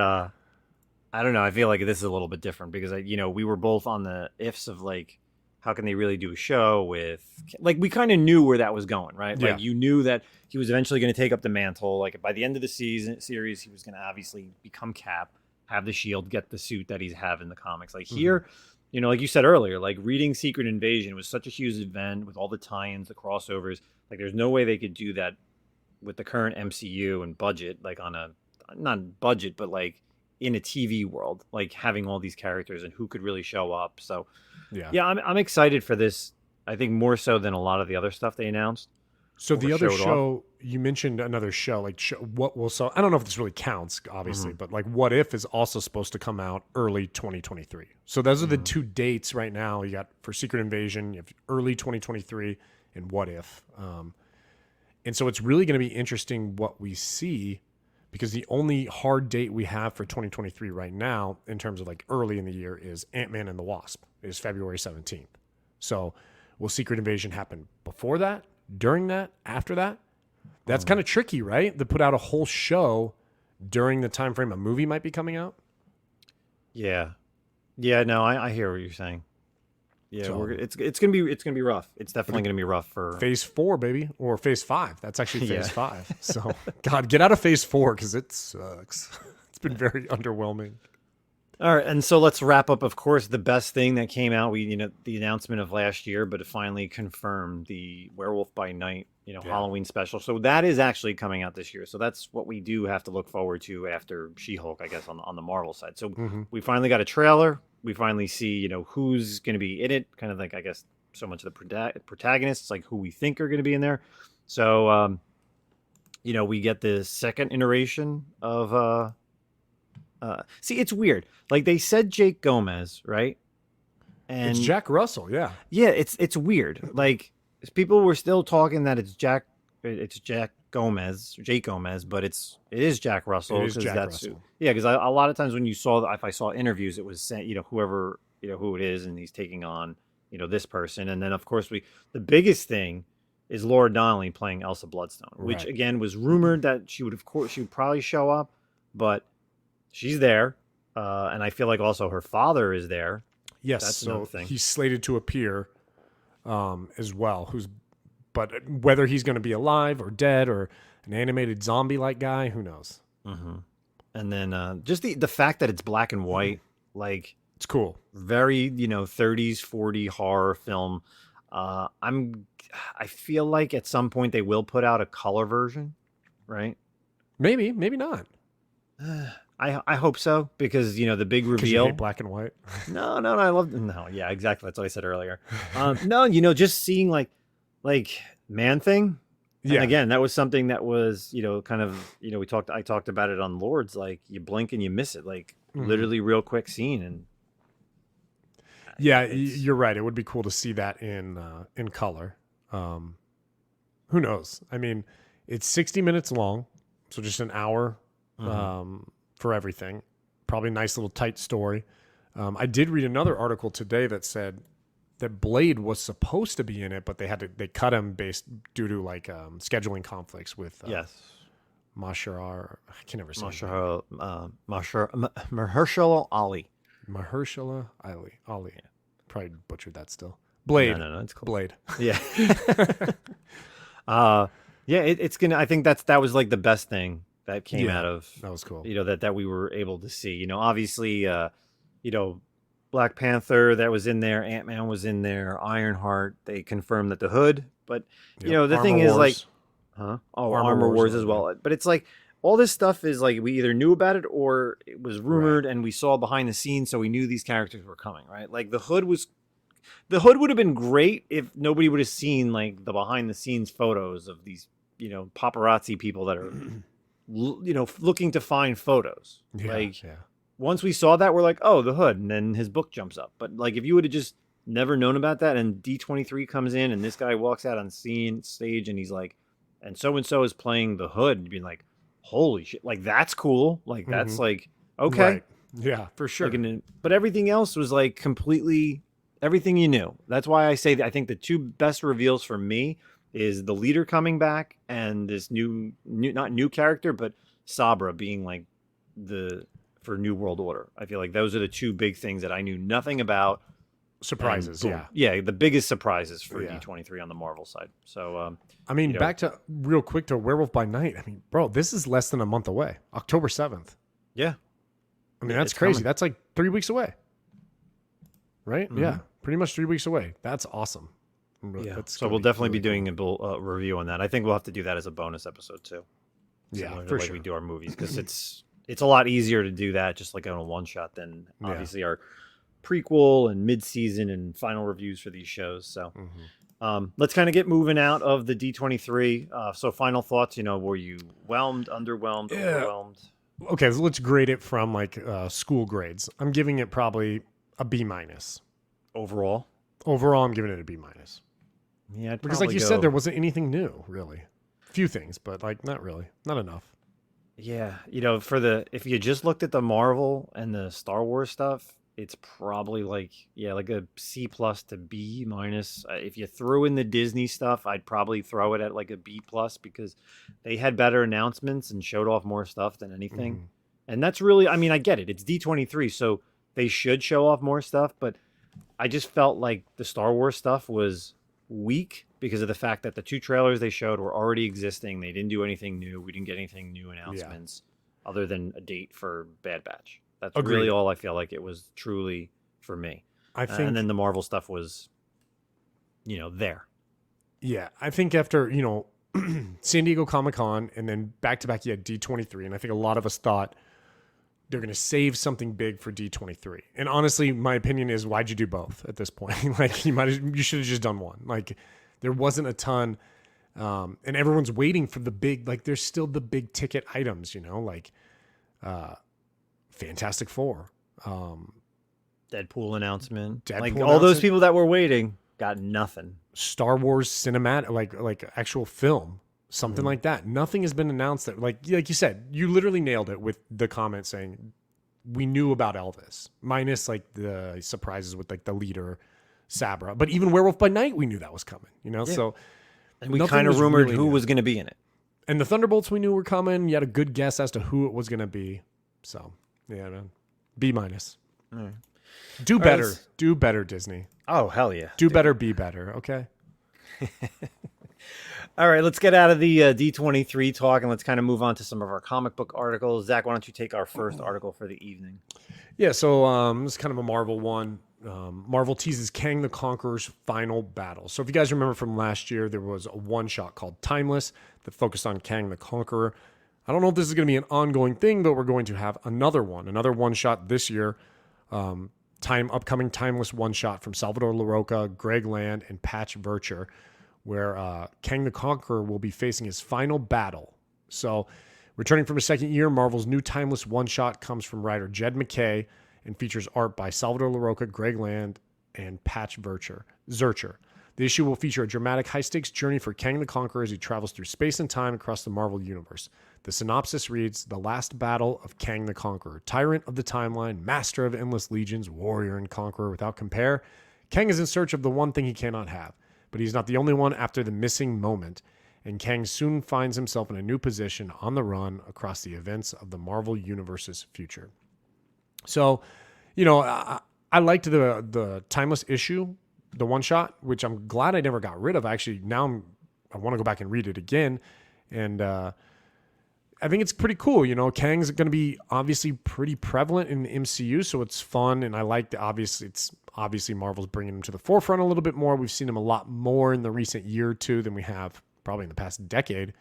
I don't know. I feel like this is a little bit different because we were both on the ifs of like, how can they really do a show with like, we kind of knew where that was going, right? Yeah. Like you knew that he was eventually going to take up the mantle. Like by the end of the series, he was going to obviously become Cap, have the shield, get the suit that he's have in the comics. Like here, like you said earlier, like reading Secret Invasion was such a huge event with all the tie-ins, the crossovers. Like there's no way they could do that with the current MCU and budget, like on a, not budget, but like, in a TV world, like having all these characters and who could really show up. So Yeah. yeah, I'm excited for this. I think more so than a lot of the other stuff they announced So or the other showed off. show you mentioned, another show like what will so I don't know if this really counts, obviously, Hmm. but like What If is also supposed to come out early 2023. So those are the two dates right now. You got for Secret Invasion, you have early 2023, and What If. And so it's really going to be interesting what we see, because the only hard date we have for 2023 right now, in terms of like early in the year, is Ant-Man and the Wasp. Is February 17th. So will Secret Invasion happen before that, during that, after that? That's kind of tricky, right? To put out a whole show during the time frame a movie might be coming out. Yeah, yeah. No, I hear what you're saying. Yeah, So it's gonna be rough. It's definitely gonna be rough for. phase 4, baby, or phase 5. That's actually phase Yeah. 5. So God, get out of phase 4 because it sucks. It's been very underwhelming. All right, and so let's wrap up. Of course, the best thing that came out, the announcement of last year, but it finally confirmed the Werewolf by Night, Yeah. Halloween special. So that is actually coming out this year. So that's what we do have to look forward to after She-Hulk, I guess, on the Marvel side. So we finally got a trailer. We finally see, who's going to be in it. Kind of like, I guess, so much of the protagonists, like who we think are going to be in there. So, we get the second iteration of. See, it's weird. Like they said, Jake Gomez, right? And It's Jack Russell, yeah. yeah, it's weird. Like people were still talking that it's Jack Gomez, but it is Jack Russell. It is 'Cause Jack that's Russell. yeah. Because a lot of times when if I saw interviews, it was saying whoever who it is, and he's taking on this person, and then of course the biggest thing is Laura Donnelly playing Elsa Bloodstone, which Right. again was rumored that she would probably show up, but she's there, and I feel like also her father is there. Yes, That's so another thing. he's slated to appear as well. But whether he's going to be alive or dead or an animated zombie-like guy, who knows? And then just the fact that it's black and white, like It's cool. very 30s 40 horror film. I feel like at some point they will put out a color version, right? Maybe not. I hope so, because the big 'Cause you reveal. hate black and white. No, I love no, yeah, exactly. That's what I said earlier. No, just seeing like Man Thing. And Yeah. again, that was something that was, kind of, I talked about it on Lords, like you blink and you miss it, like literally real quick scene. And Yeah, you're right. It would be cool to see that in color. Who knows? I mean, it's 60 minutes long, so just an hour for everything. Probably a nice little tight story. I did read another article today that said that Blade was supposed to be in it, but they cut him due to like scheduling conflicts with yes, Mahershala. I can never say his name. Mahershala Ali. Mahershala Ali. Probably butchered that still. Blade. No, it's cool. Blade. Yeah. Yeah, it's gonna. I think that was like the best thing that came out of That was cool. that we were able to see. Obviously, Black Panther that was in there, Ant-Man was in there, Ironheart. They confirmed that the Hood, but Yep. the thing Armor is like, Wars. huh? Oh, Armor Armor Wars Wars was as well. But it's like all this stuff is like we either knew about it or it was rumored and we saw behind the scenes, so we knew these characters were coming, right? Like the Hood would have been great if nobody would have seen like the behind the scenes photos of these paparazzi people that are looking to find photos. Yeah. Once we saw that, we're like, oh, the Hood, and then his book jumps up. But like if you would have just never known about that, and D23 comes in and this guy walks out on stage and he's like, and so is playing the Hood, you'd be like, holy shit, like that's cool, like that's like okay. Right. Yeah, for sure. But everything else was like completely everything you knew. That's why I say that I think the two best reveals for me is the leader coming back and this new not new character, but Sabra being like for New World Order. I feel like those are the two big things that I knew nothing about. Surprises, And, yeah. Yeah, the biggest surprises for D23 on the Marvel side. So, I mean, back to real quick to Werewolf by Night. I mean, bro, this is less than a month away. October 7th. yeah. I mean, that's It's crazy. coming. That's like 3 weeks away. Right? Mhm. Yeah. Pretty much 3 weeks away. That's awesome. Yeah. That's So gonna we'll definitely be really doing a review on that. I think we'll have to do that as a bonus episode too. Yeah, Similar to for like sure. we do our movies because it's it's a lot easier to do that just like on a one shot than Yeah. obviously our prequel and mid season and final reviews for these shows. So let's kind of get moving out of the D23. So final thoughts. Were you whelmed, underwhelmed, overwhelmed? Okay, so let's grade it from like school grades. I'm giving it probably a B minus. Overall? Overall, I'm giving it a B minus. Yeah, because like you said, there wasn't anything new, really. Few things, but like not really, not enough. Yeah, if you just looked at the Marvel and the Star Wars stuff, it's probably like a C plus to B minus. If you threw in the Disney stuff, I'd probably throw it at like a B plus because they had better announcements and showed off more stuff than anything. And that's really, I mean, I get it. It's D23, so they should show off more stuff, but I just felt like the Star Wars stuff was weak because of the fact that the 2 trailers they showed were already existing. They didn't do anything new. We didn't get anything new announcements other than a date for Bad Batch. That's really all I feel like it was truly for me. I think, and then the Marvel stuff was, there. Yeah, I think after San Diego Comic-Con and then back to back you had D23, and I think a lot of us thought they're going to save something big for D23. And honestly, my opinion is, why'd you do both at this point? Like you should have just done one. Like there wasn't a ton, and everyone's waiting for the big. Like there's still the big ticket items, like Fantastic Four, Deadpool announcement. Deadpool all those people that were waiting got nothing. Star Wars cinematic, like actual film. Something like that. Nothing has been announced that, like you said, you literally nailed it with the comment saying we knew about Elvis, minus like the surprises with like the leader, Sabra. But even Werewolf by Night, we knew that was coming, So, and we kind of rumored who was going to be in it. And the Thunderbolts we knew were coming. You had a good guess as to who it was going to be. So, yeah, man. B minus. Right. Do better. Do better, Disney. Oh, hell yeah. Do better, be better. Okay. All right, let's get out of the D23 talk and let's kind of move on to some of our comic book articles. Zach, why don't you take our first article for the evening? Yeah, so this is kind of a Marvel one. Marvel teases Kang the Conqueror's final battle. So if you guys remember from last year, there was a one-shot called Timeless that focused on Kang the Conqueror. I don't know if this is going to be an ongoing thing, but we're going to have another one-shot this year. Upcoming Timeless one-shot from Salvador Larroca, Greg Land, and Patch Vircher, where Kang the Conqueror will be facing his final battle. So, returning from a second year, Marvel's new Timeless one-shot comes from writer Jed MacKay and features art by Salvador Larroca, Greg Land, and Patch Zurcher. The issue will feature a dramatic high-stakes journey for Kang the Conqueror as he travels through space and time across the Marvel Universe. The synopsis reads, "The last battle of Kang the Conqueror, tyrant of the timeline, master of endless legions, warrior and conqueror without compare. Kang is in search of the one thing he cannot have. But he's not the only one after the missing moment, and Kang soon finds himself in a new position on the run across the events of the Marvel Universe's future." So, I liked the Timeless issue, the one shot, which I'm glad I never got rid of. Actually, now I want to go back and read it again, and I think it's pretty cool. Kang's going to be obviously pretty prevalent in the MCU, so it's fun, and I like obviously Marvel's bringing him to the forefront a little bit more. We've seen him a lot more in the recent year or two than we have probably in the past decade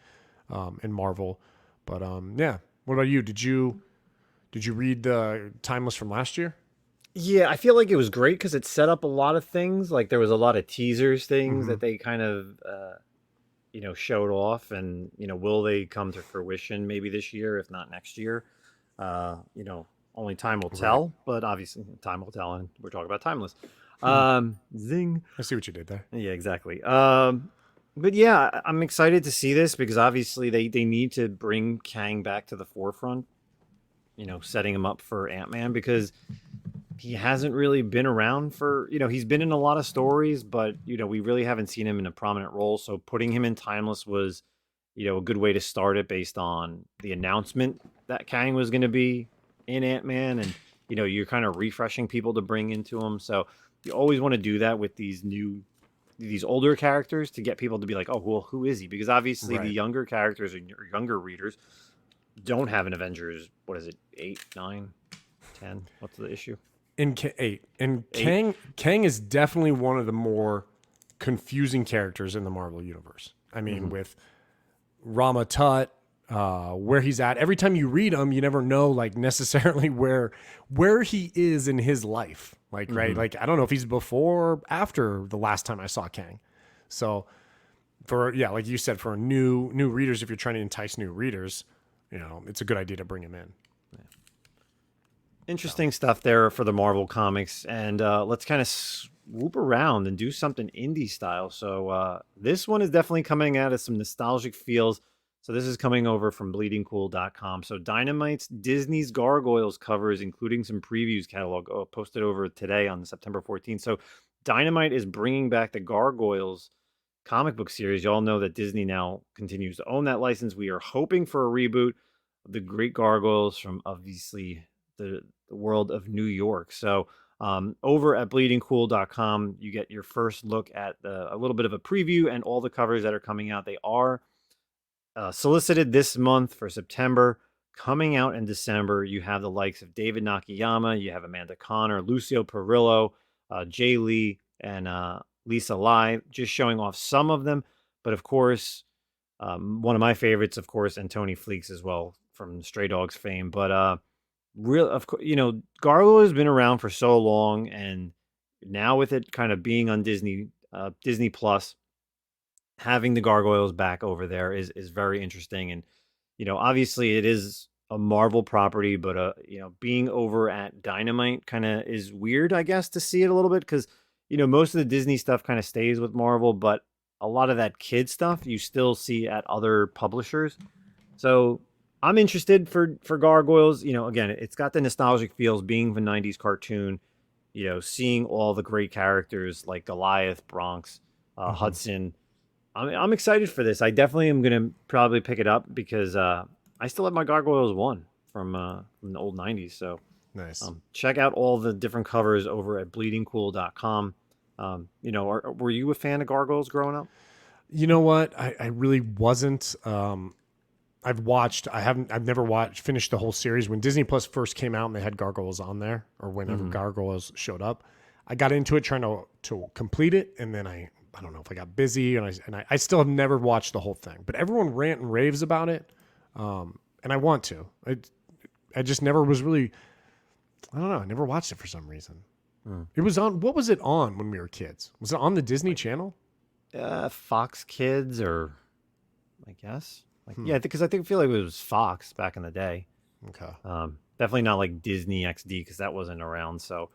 in Marvel. But yeah, what about you? Did you read the Timeless from last year? Yeah, I feel like it was great because it set up a lot of things. Like there was a lot of teasers things that they kind of showed off, and will they come to fruition maybe this year, if not next year? Only time will tell, right. But obviously time will tell, and we're talking about Timeless. Zing. I see what you did there. Yeah, exactly. But yeah, I'm excited to see this because obviously they need to bring Kang back to the forefront, setting him up for Ant-Man because he hasn't really been around for, he's been in a lot of stories, but, we really haven't seen him in a prominent role. So putting him in Timeless was, a good way to start it based on the announcement that Kang was going to be in Ant-Man, and you're kind of refreshing people to bring into him. So you always want to do that with these older characters to get people to be like, oh well, who is he? Because obviously the younger characters or younger readers don't have an Avengers. What is it? 8, 9, 10? What's the issue? In 8. And Kang is definitely one of the more confusing characters in the Marvel universe. I mean, with Rama Tut, where he's at. Every time you read him, you never know like necessarily where he is in his life. Like, right. Like, I don't know if he's before or after the last time I saw Kang. So like you said, for new readers, if you're trying to entice new readers, it's a good idea to bring him in. Interesting stuff there for the Marvel comics. And let's kind of swoop around and do something indie style. So this one is definitely coming out of some nostalgic feels. So this is coming over from bleedingcool.com. So Dynamite's Disney's Gargoyles covers, including some previews catalog, posted over today on September 14th. So Dynamite is bringing back the Gargoyles comic book series. You all know that Disney now continues to own that license. We are hoping for a reboot of the Great Gargoyles from obviously the world of New York. So over at bleedingcool.com, you get your first look at a little bit of a preview and all the covers that are coming out. They are solicited this month for September. Coming out in December, you have the likes of David Nakayama, you have Amanda Connor, Lucio Perillo, Jay Lee, and Lisa Lai, just showing off some of them. But of course, one of my favorites, of course, and Tony Fleeks as well from Stray Dogs fame. But of course, Gargoyle has been around for so long, and now with it kind of being on Disney Plus, having the Gargoyles back over there is very interesting. And obviously it is a Marvel property, but being over at Dynamite kind of is weird, I guess, to see it a little bit, because most of the Disney stuff kind of stays with Marvel, but a lot of that kid stuff you still see at other publishers. So I'm interested for Gargoyles. Again, it's got the nostalgic feels, being the 90s cartoon, seeing all the great characters like Goliath, Bronx, Hudson. I'm excited for this. I definitely am going to probably pick it up because I still have my Gargoyles 1 from the old 90s. So nice. Check out all the different covers over at bleedingcool.com. Were you a fan of Gargoyles growing up? You know what? I really wasn't. I've never finished the whole series. When Disney Plus first came out and they had Gargoyles on there, or whenever Gargoyles showed up, I got into it trying to complete it, and then I don't know if I got busy, and I still have never watched the whole thing. But everyone rant and raves about it, and I want to. I just never was really. I don't know. I never watched it for some reason. It was on. What was it on when we were kids? Was it on the Disney Channel? Fox Kids, or I guess. Yeah, because I feel like it was Fox back in the day. Okay. Definitely not like Disney XD, because that wasn't around. So,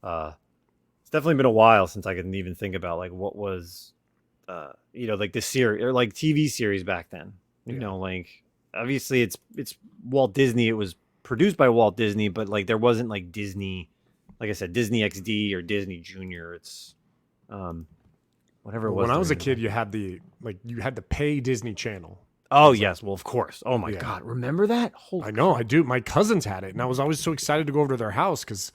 it's definitely been a while since I can even think about like what was, like the series or like TV series back then. Like obviously it's Walt Disney. It was produced by Walt Disney, but like there wasn't like Disney, like I said, Disney XD or Disney Junior. It's whatever it was. When I was a kid, you had the pay Disney Channel. Oh yes, well of course. Oh my God, remember that? I know, I do. My cousins had it, and I was always so excited to go over to their house because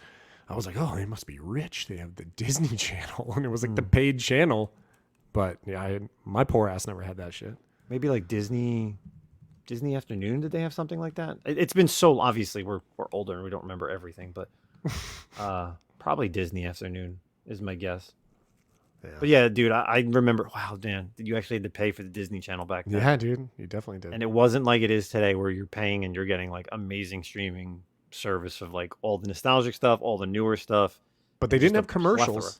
I was like, oh, they must be rich. They have the Disney Channel, and it was like the paid channel. But yeah, my poor ass never had that shit. Maybe like Disney Afternoon. Did they have something like that? It's been so obviously we're older and we don't remember everything, but probably Disney Afternoon is my guess. Yeah. But yeah, dude, I remember. Wow, Dan, did you actually had to pay for the Disney Channel back then? Yeah, dude, you definitely did. And it wasn't like it is today, where you're paying and you're getting like amazing streaming service of like all the nostalgic stuff, all the newer stuff. But they didn't have commercials. Plethora.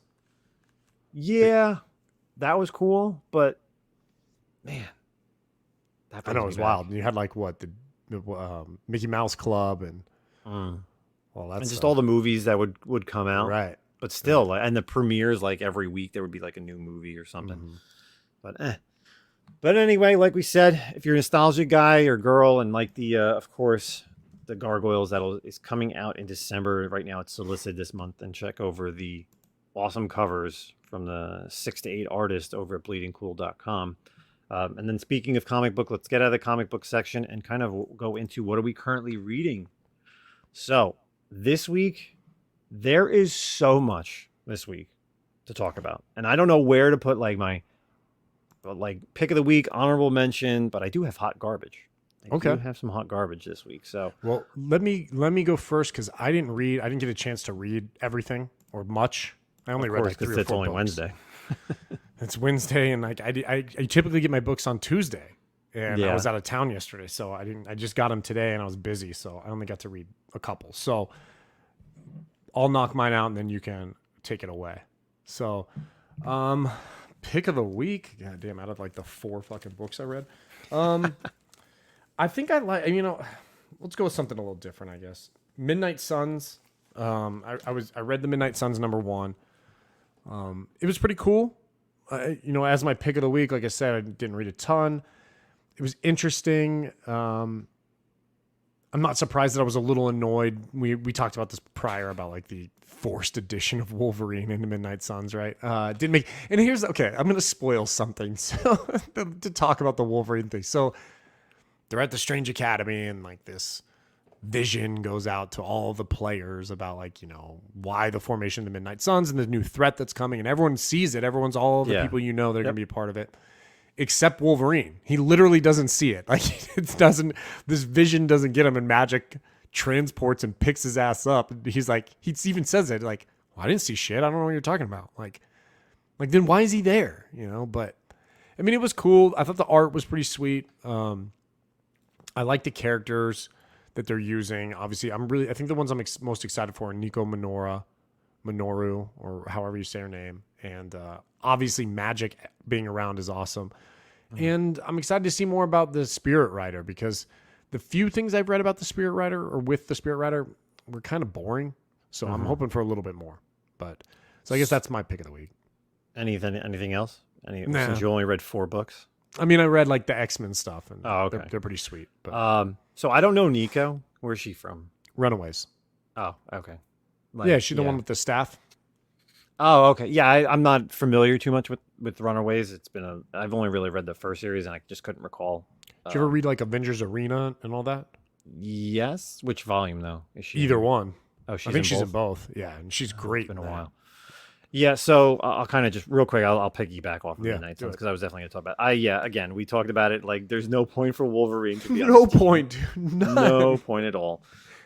Yeah, that was cool, but man, I know it was wild. You had like what the Mickey Mouse Club and all that, and just stuff. all the movies that would come out, right? But still, and the premieres, like every week there would be like a new movie or something. But anyway, like we said, if you're a nostalgic guy or girl and like the of course the Gargoyles is coming out in December. Right now it's solicited this month, and check over the awesome covers from the 6 to 8 artists over at bleedingcool.com. And then speaking of comic book, let's get out of the comic book section and kind of go into what are we currently reading. So this week, there is so much this week to talk about. And I don't know where to put like my pick of the week, honorable mention, but I do have hot garbage. I do have some hot garbage this week. So well, let me go first, because I didn't get a chance to read everything or much. I only read like 3 or 4 it's only books. Wednesday. It's Wednesday, and like I typically get my books on Tuesday, and I was out of town yesterday, so I just got them today, and I was busy, so I only got to read a couple. So I'll knock mine out, and then you can take it away. So, pick of the week. God damn, out of like the 4 fucking books I read, I think I like. Let's go with something a little different, I guess. Midnight Suns. I read the Midnight Suns #1. It was pretty cool. As my pick of the week, like I said, I didn't read a ton. It was interesting. I'm not surprised that I was a little annoyed. We talked about this prior about like the forced edition of Wolverine into Midnight Suns, right? Didn't make. And I'm going to spoil something so to talk about the Wolverine thing. So they're at the Strange Academy, and like this vision goes out to all the players about why the formation of the Midnight Suns and the new threat that's coming, and everyone sees it. Everyone's all the people they're going to be a part of it, except Wolverine. He literally doesn't see it. Like this vision doesn't get him, and Magic transports and picks his ass up. He's like, he even says it like, well, I didn't see shit. I don't know what you're talking about. Like then why is he there? But I mean, it was cool. I thought the art was pretty sweet. I like the characters that they're using. Obviously, I think the ones I'm most excited for are Nico Minoru, or however you say her name. And obviously Magic being around is awesome. Mm-hmm. And I'm excited to see more about the Spirit Rider, because the few things I've read about the Spirit Rider or with the Spirit Rider were kind of boring. So I'm hoping for a little bit more. So I guess that's my pick of the week. Anything else? Since you only read 4 books? I mean, I read like the X-Men stuff, and okay. they're pretty sweet. But so I don't know Nico. Where's she from? Runaways. Oh, okay. She's the one with the staff. Oh, okay. Yeah, I'm not familiar too much with Runaways. I've only really read the first series, and I just couldn't recall. Did you ever read like Avengers Arena and all that? Yes. Which volume though? Is she either one? Oh, I think she's in both. Yeah, and she's great. It's been a while. Yeah, so I'll kind of just real quick. I'll piggyback off of Midnight Suns because I was definitely going to talk about it. Again, we talked about it. Like, there's no point for Wolverine to be honest. No point, dude. None. No point at all.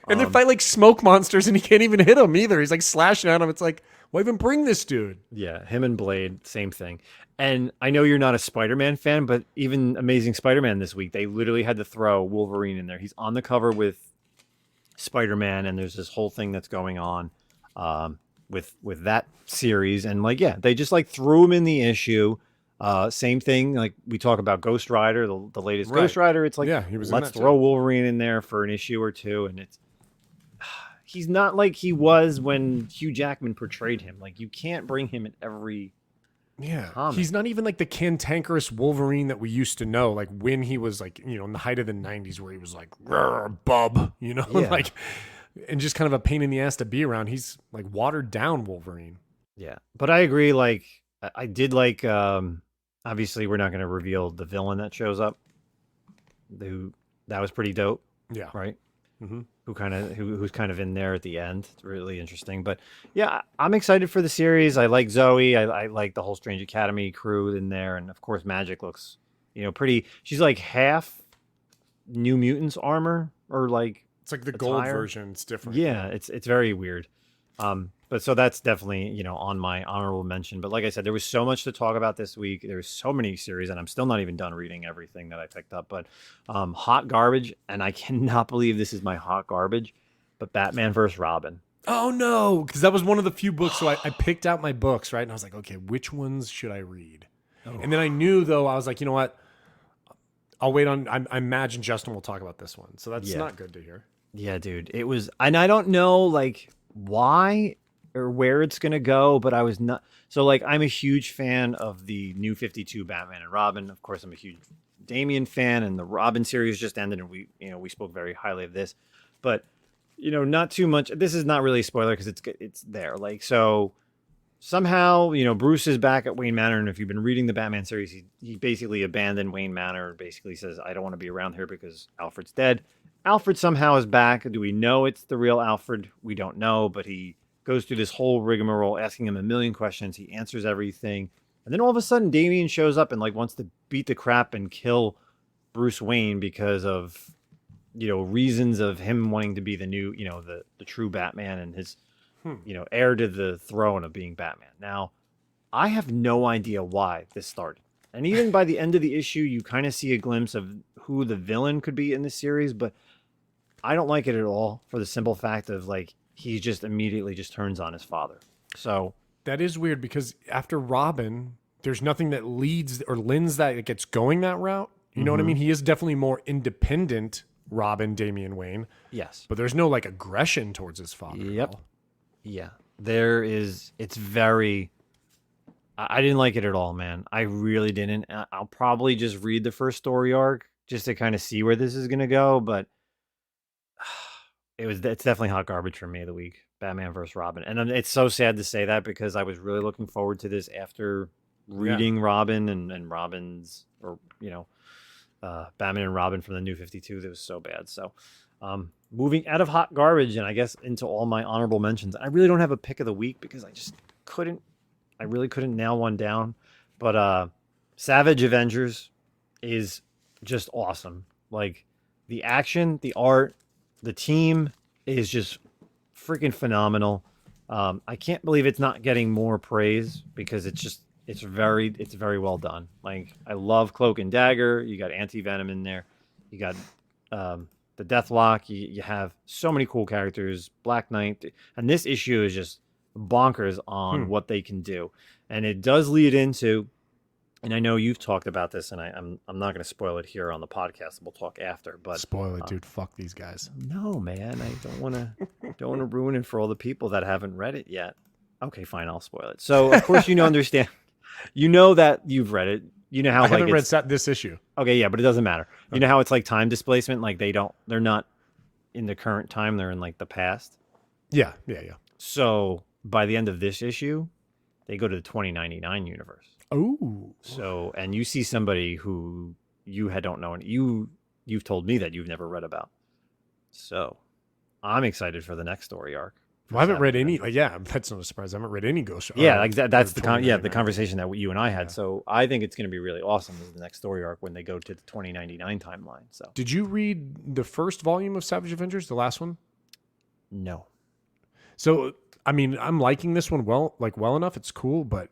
And they fight like smoke monsters, and he can't even hit them either. He's like slashing at them. It's like, why even bring this dude? Yeah, him and Blade, same thing. And I know you're not a Spider-Man fan, but even Amazing Spider-Man this week, they literally had to throw Wolverine in there. He's on the cover with Spider-Man, and there's this whole thing that's going on. With that series, and they just like threw him in the issue. Same thing, like we talk about Ghost Rider, the latest Ghost Rider. It's like, let's throw Wolverine in there for an issue or two, and he's not like he was when Hugh Jackman portrayed him. Like, you can't bring him in every comic. He's not even like the cantankerous Wolverine that we used to know, like when he was like in the height of the 90s, where he was like bub, like. And just kind of a pain in the ass to be around. He's like watered down Wolverine. Yeah. But I agree. Like, I did like, obviously we're not going to reveal the villain that shows up. That was pretty dope. Yeah. Right. Mm-hmm. Who's kind of in there at the end. It's really interesting. But yeah, I'm excited for the series. I like Zoe. I like the whole Strange Academy crew in there. And of course, Magic looks, pretty. She's like half New Mutants armor, or like, it's like the gold version. It's different. Yeah, it's very weird. But so that's definitely, on my honorable mention. But like I said, there was so much to talk about this week. There was so many series, and I'm still not even done reading everything that I picked up. But hot garbage, and I cannot believe this is my hot garbage, but Batman vs. Robin. Oh, no, because that was one of the few books. So I picked out my books, right? And I was like, okay, which ones should I read? Oh. And then I knew, though, I was like, you know what? I'll wait on, I imagine Justin will talk about this one. So that's not good to hear. Yeah, dude, it was, and I don't know like why or where it's gonna go, but I was not. So like, I'm a huge fan of the New 52 Batman and Robin. Of course, I'm a huge Damian fan, and the Robin series just ended, and we spoke very highly of this. But not too much. This is not really a spoiler because it's there. Like, so somehow Bruce is back at Wayne Manor, and if you've been reading the Batman series, he basically abandoned Wayne Manor. Basically says, I don't want to be around here because Alfred's dead. Alfred somehow is back. Do we know it's the real Alfred? We don't know, but he goes through this whole rigmarole, asking him a million questions. He answers everything. And then all of a sudden, Damian shows up and like wants to beat the crap and kill Bruce Wayne because of, reasons of him wanting to be the new, the true Batman and his, heir to the throne of being Batman. Now, I have no idea why this started. And even by the end of the issue, you kind of see a glimpse of who the villain could be in this series, but I don't like it at all for the simple fact of like he just immediately just turns on his father. So That is weird because after Robin, there's nothing that leads or lends that gets going that route. You know what I mean? He is definitely more independent, Robin, Damian Wayne, yes, but there's no like aggression towards his father. yep, At all. yeah, there is. It's very. I didn't like it at all, man. I really didn't. I'll probably just read the first story arc just to kind of see where this is gonna go, but it's definitely hot garbage for me of the week. Batman versus Robin, and it's so sad to say that because I was really looking forward to this after reading Robin and Robin's, or Batman and Robin from the New 52. That was so bad. So, moving out of hot garbage and I guess into all my honorable mentions. I really don't have a pick of the week because I really couldn't nail one down. But Savage Avengers is just awesome. Like the action, the art, the team is just freaking phenomenal. I can't believe it's not getting more praise because it's very well done. Like I love Cloak and Dagger. You got Anti Venom in there. You got the Deathlock. You have so many cool characters. Black Knight, and this issue is just bonkers on what they can do, and it does lead into. And I know you've talked about this, and I'm not going to spoil it here on the podcast. We'll talk after, but Spoil it, dude. Fuck these guys. no, man, I don't want to ruin it for all the people that haven't read it yet. Okay, fine, I'll spoil it. So of course understand, you know that you've read it. You know how I haven't read this issue. Okay, yeah, but it doesn't matter. You know how it's like time displacement. Like they're not in the current time. They're in like the past. Yeah. So by the end of this issue, they go to the 2099 universe. Oh, So, and you see somebody who you don't know, and you've told me that you've never read about. So, I'm excited for the next story arc. Well, I haven't read any. Like, yeah, that's no surprise. I haven't read any Ghost. Yeah, like that's the the conversation that you and I had. Yeah. So, I think it's going to be really awesome as the next story arc when they go to the 2099 timeline. So, Did you read the first volume of Savage Avengers, the last one? no. So, I mean, I'm liking this one well enough. It's cool, but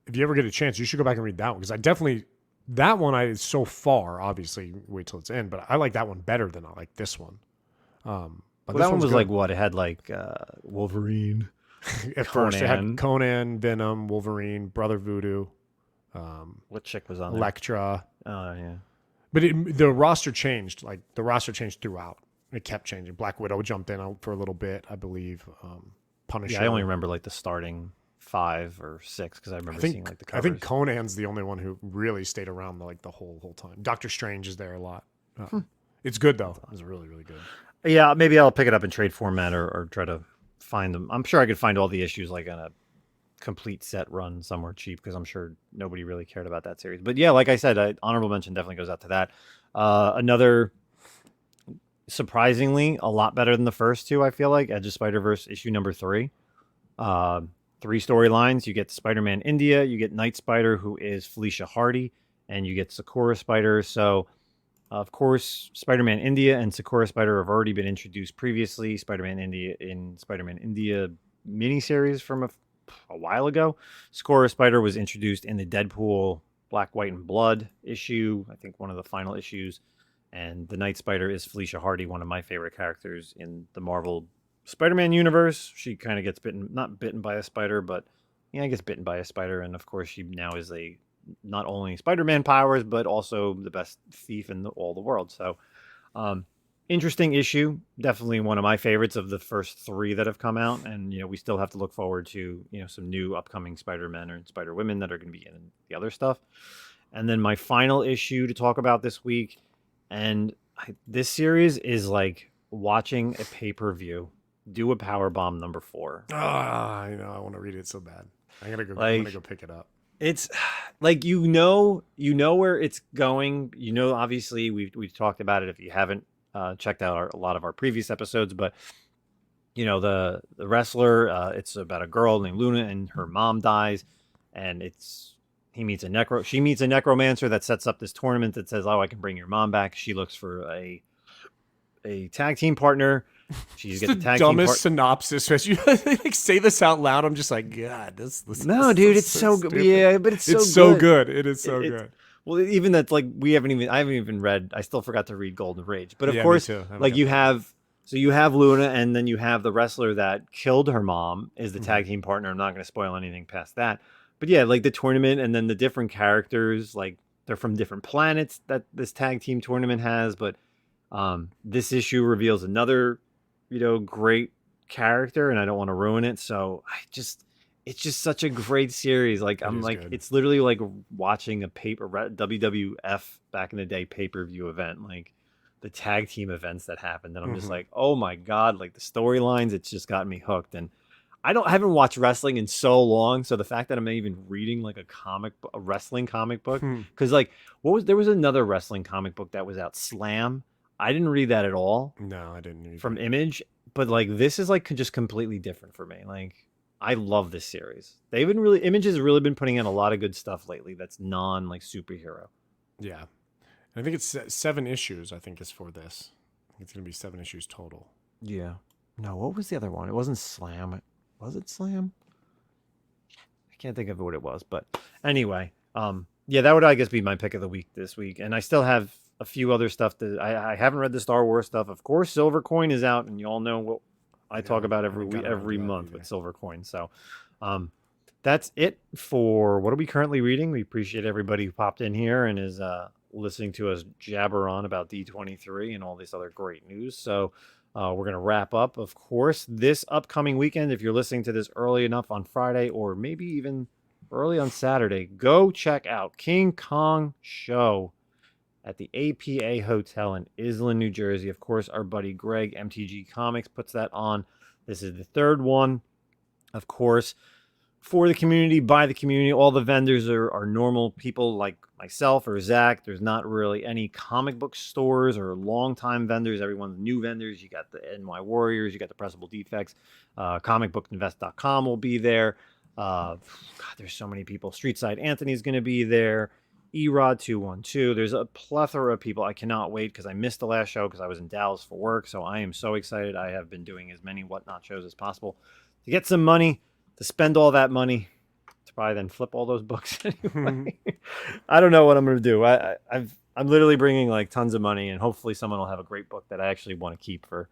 if you ever get a chance, you should go back and read that one because that one so far, obviously, wait till it's in, but I like that one better than I like this one. But That one was good. like what? It had like Wolverine. At first, it had Conan. Conan, Venom, Wolverine, Brother Voodoo, What chick was on there? Elektra. Oh, yeah. But the roster changed. Like the roster changed throughout. It kept changing. Black Widow jumped in for a little bit, I believe. Punisher. Yeah, I only remember like the starting 5 or 6 because I remember seeing like the I covers. think Conan's the only one who really stayed around the whole time. Doctor Strange is there a lot. It's good though. It's really, really good. Yeah, maybe I'll pick it up in trade format or try to find them. I'm sure I could find all the issues like on a complete set run somewhere cheap because I'm sure nobody really cared about that series. But yeah, like I said, honorable mention definitely goes out to that. Another surprisingly a lot better than the first two. I feel like Edge of Spider-Verse issue number 3. 3 storylines. You get Spider-Man India, you get Night Spider, who is Felicia Hardy, and you get Sakura Spider. So, of course, Spider-Man India and Sakura Spider have already been introduced previously. Spider-Man India miniseries from a while ago. Sakura Spider was introduced in the Deadpool Black, White, and Blood issue. I think one of the final issues. And the Night Spider is Felicia Hardy, one of my favorite characters in the Marvel Spider-Man universe. She kind of gets not bitten by a spider, but yeah, gets bitten by a spider. And of course, she now is not only Spider-Man powers, but also the best thief in all the world. So, interesting issue. Definitely one of my favorites of the first 3 that have come out. And, we still have to look forward to, some new upcoming Spider-Men or Spider-Women that are going to be in the other stuff. And then my final issue to talk about this week. And this series is like watching a pay-per-view do a power bomb number 4. I know. I want to read it so bad. I'm gonna go pick it up. It's like you know where it's going. Obviously we've talked about it. If you haven't checked out a lot of our previous episodes, but the wrestler, it's about a girl named Luna, and her mom dies, and she meets a necromancer that sets up this tournament that says, "Oh, I can bring your mom back." She looks for a tag team partner. She's It's get the tag team dumbest synopsis. As you like say this out loud, I'm just like, God, this No, dude, it's so good. stupid. Yeah, but it's It's so so good. It is so It- good. Well, even that's like I haven't even read. I still forgot to read Golden Rage. But of Yeah, me course, too. I haven't like got you that. have, so you have Luna, and then you have the wrestler that killed her mom is the Mhm. tag team partner. I'm not going to spoil anything past that. But yeah, like the tournament, and then the different characters, like they're from different planets that this tag team tournament has. But this issue reveals another, great character, and I don't want to ruin it. So it's just such a great series. Like It I'm is like, good. it's literally like watching a WWF back in the day pay-per-view event, like the tag team events that happened. And I'm just Mhm. like, oh my God, like the storylines, it's just got me hooked. And I haven't watched wrestling in so long. So the fact that I'm even reading like a wrestling comic book, Hmm. because like there was another wrestling comic book that was out, Slam. I didn't read that at all No, I didn't read from that. Image, but like this is like just completely different for me. Like I love this series. Image has really been putting out a lot of good stuff lately that's non like superhero. Yeah. I think it's 7 issues, I think, is for this. I think it's going to be 7 issues total. Yeah. No, what was the other one? It wasn't Slam. Was it Slam? I can't think of what it was, but anyway, yeah, that would I guess be my pick of the week this week. And I still have a few other stuff that I haven't read the Star Wars stuff. Of course, Silver Coin is out, and you all know what I talk about every week, every month with Silver Coin. So, that's it for what are we currently reading. We appreciate everybody who popped in here and is listening to us jabber on about D23 and all this other great news. So we're going to wrap up. Of course, this upcoming weekend, if you're listening to this early enough on Friday or maybe even early on Saturday, go check out King Kong Show at the APA Hotel in Island, New Jersey. Of course, our buddy Greg, MTG Comics, puts that on. This is the third one. Of course, for the community, by the community. All the vendors are normal people like myself or Zack. There's not really any comic book stores or longtime vendors. Everyone's new vendors. You got the NY Warriors. You got the Pressable Defects. Comicbookinvest.com will be there. God, there's so many people. Streetside Anthony's going to be there. Erod 212. There's a plethora of people. I cannot wait because I missed the last show because I was in Dallas for work. So I am so excited. I have been doing as many Whatnot shows as possible to get some money, to spend all that money, to probably then flip all those books anyway. I don't know what I'm going to do. I'm literally bringing like tons of money, and hopefully someone will have a great book that I actually want to keep for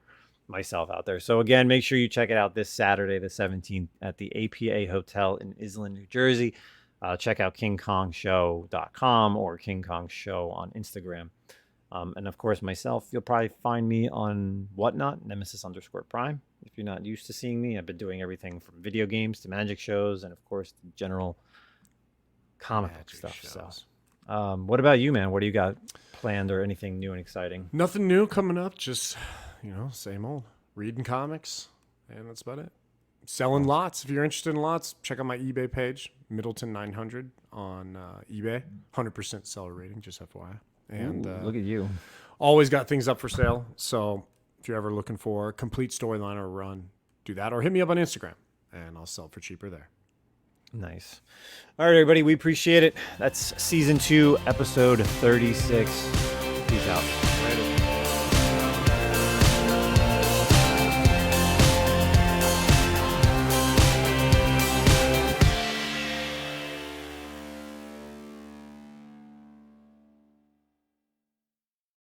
myself out there. So again, make sure you check it out this Saturday, the 17th, at the APA Hotel in Island, New Jersey. Check out KingKongShow.com or King Kong Show on Instagram. And of course, myself, you'll probably find me on Whatnot, Nemesis_Prime. If you're not used to seeing me, I've been doing everything from video games to magic shows and, of course, the general comic book stuff. Shows. So, what about you, man? What do you got planned or anything new and exciting? Nothing new coming up. Just, same old. Reading comics, and that's about it. Selling lots. If you're interested in lots, check out my eBay page, Middleton 900 on eBay. 100% seller rating, just FYI. And look at you. Always got things up for sale. So if you're ever looking for a complete storyline or a run, do that. Or hit me up on Instagram, and I'll sell it for cheaper there. Nice. All right, everybody. We appreciate it. That's season 2, episode 36. Peace out.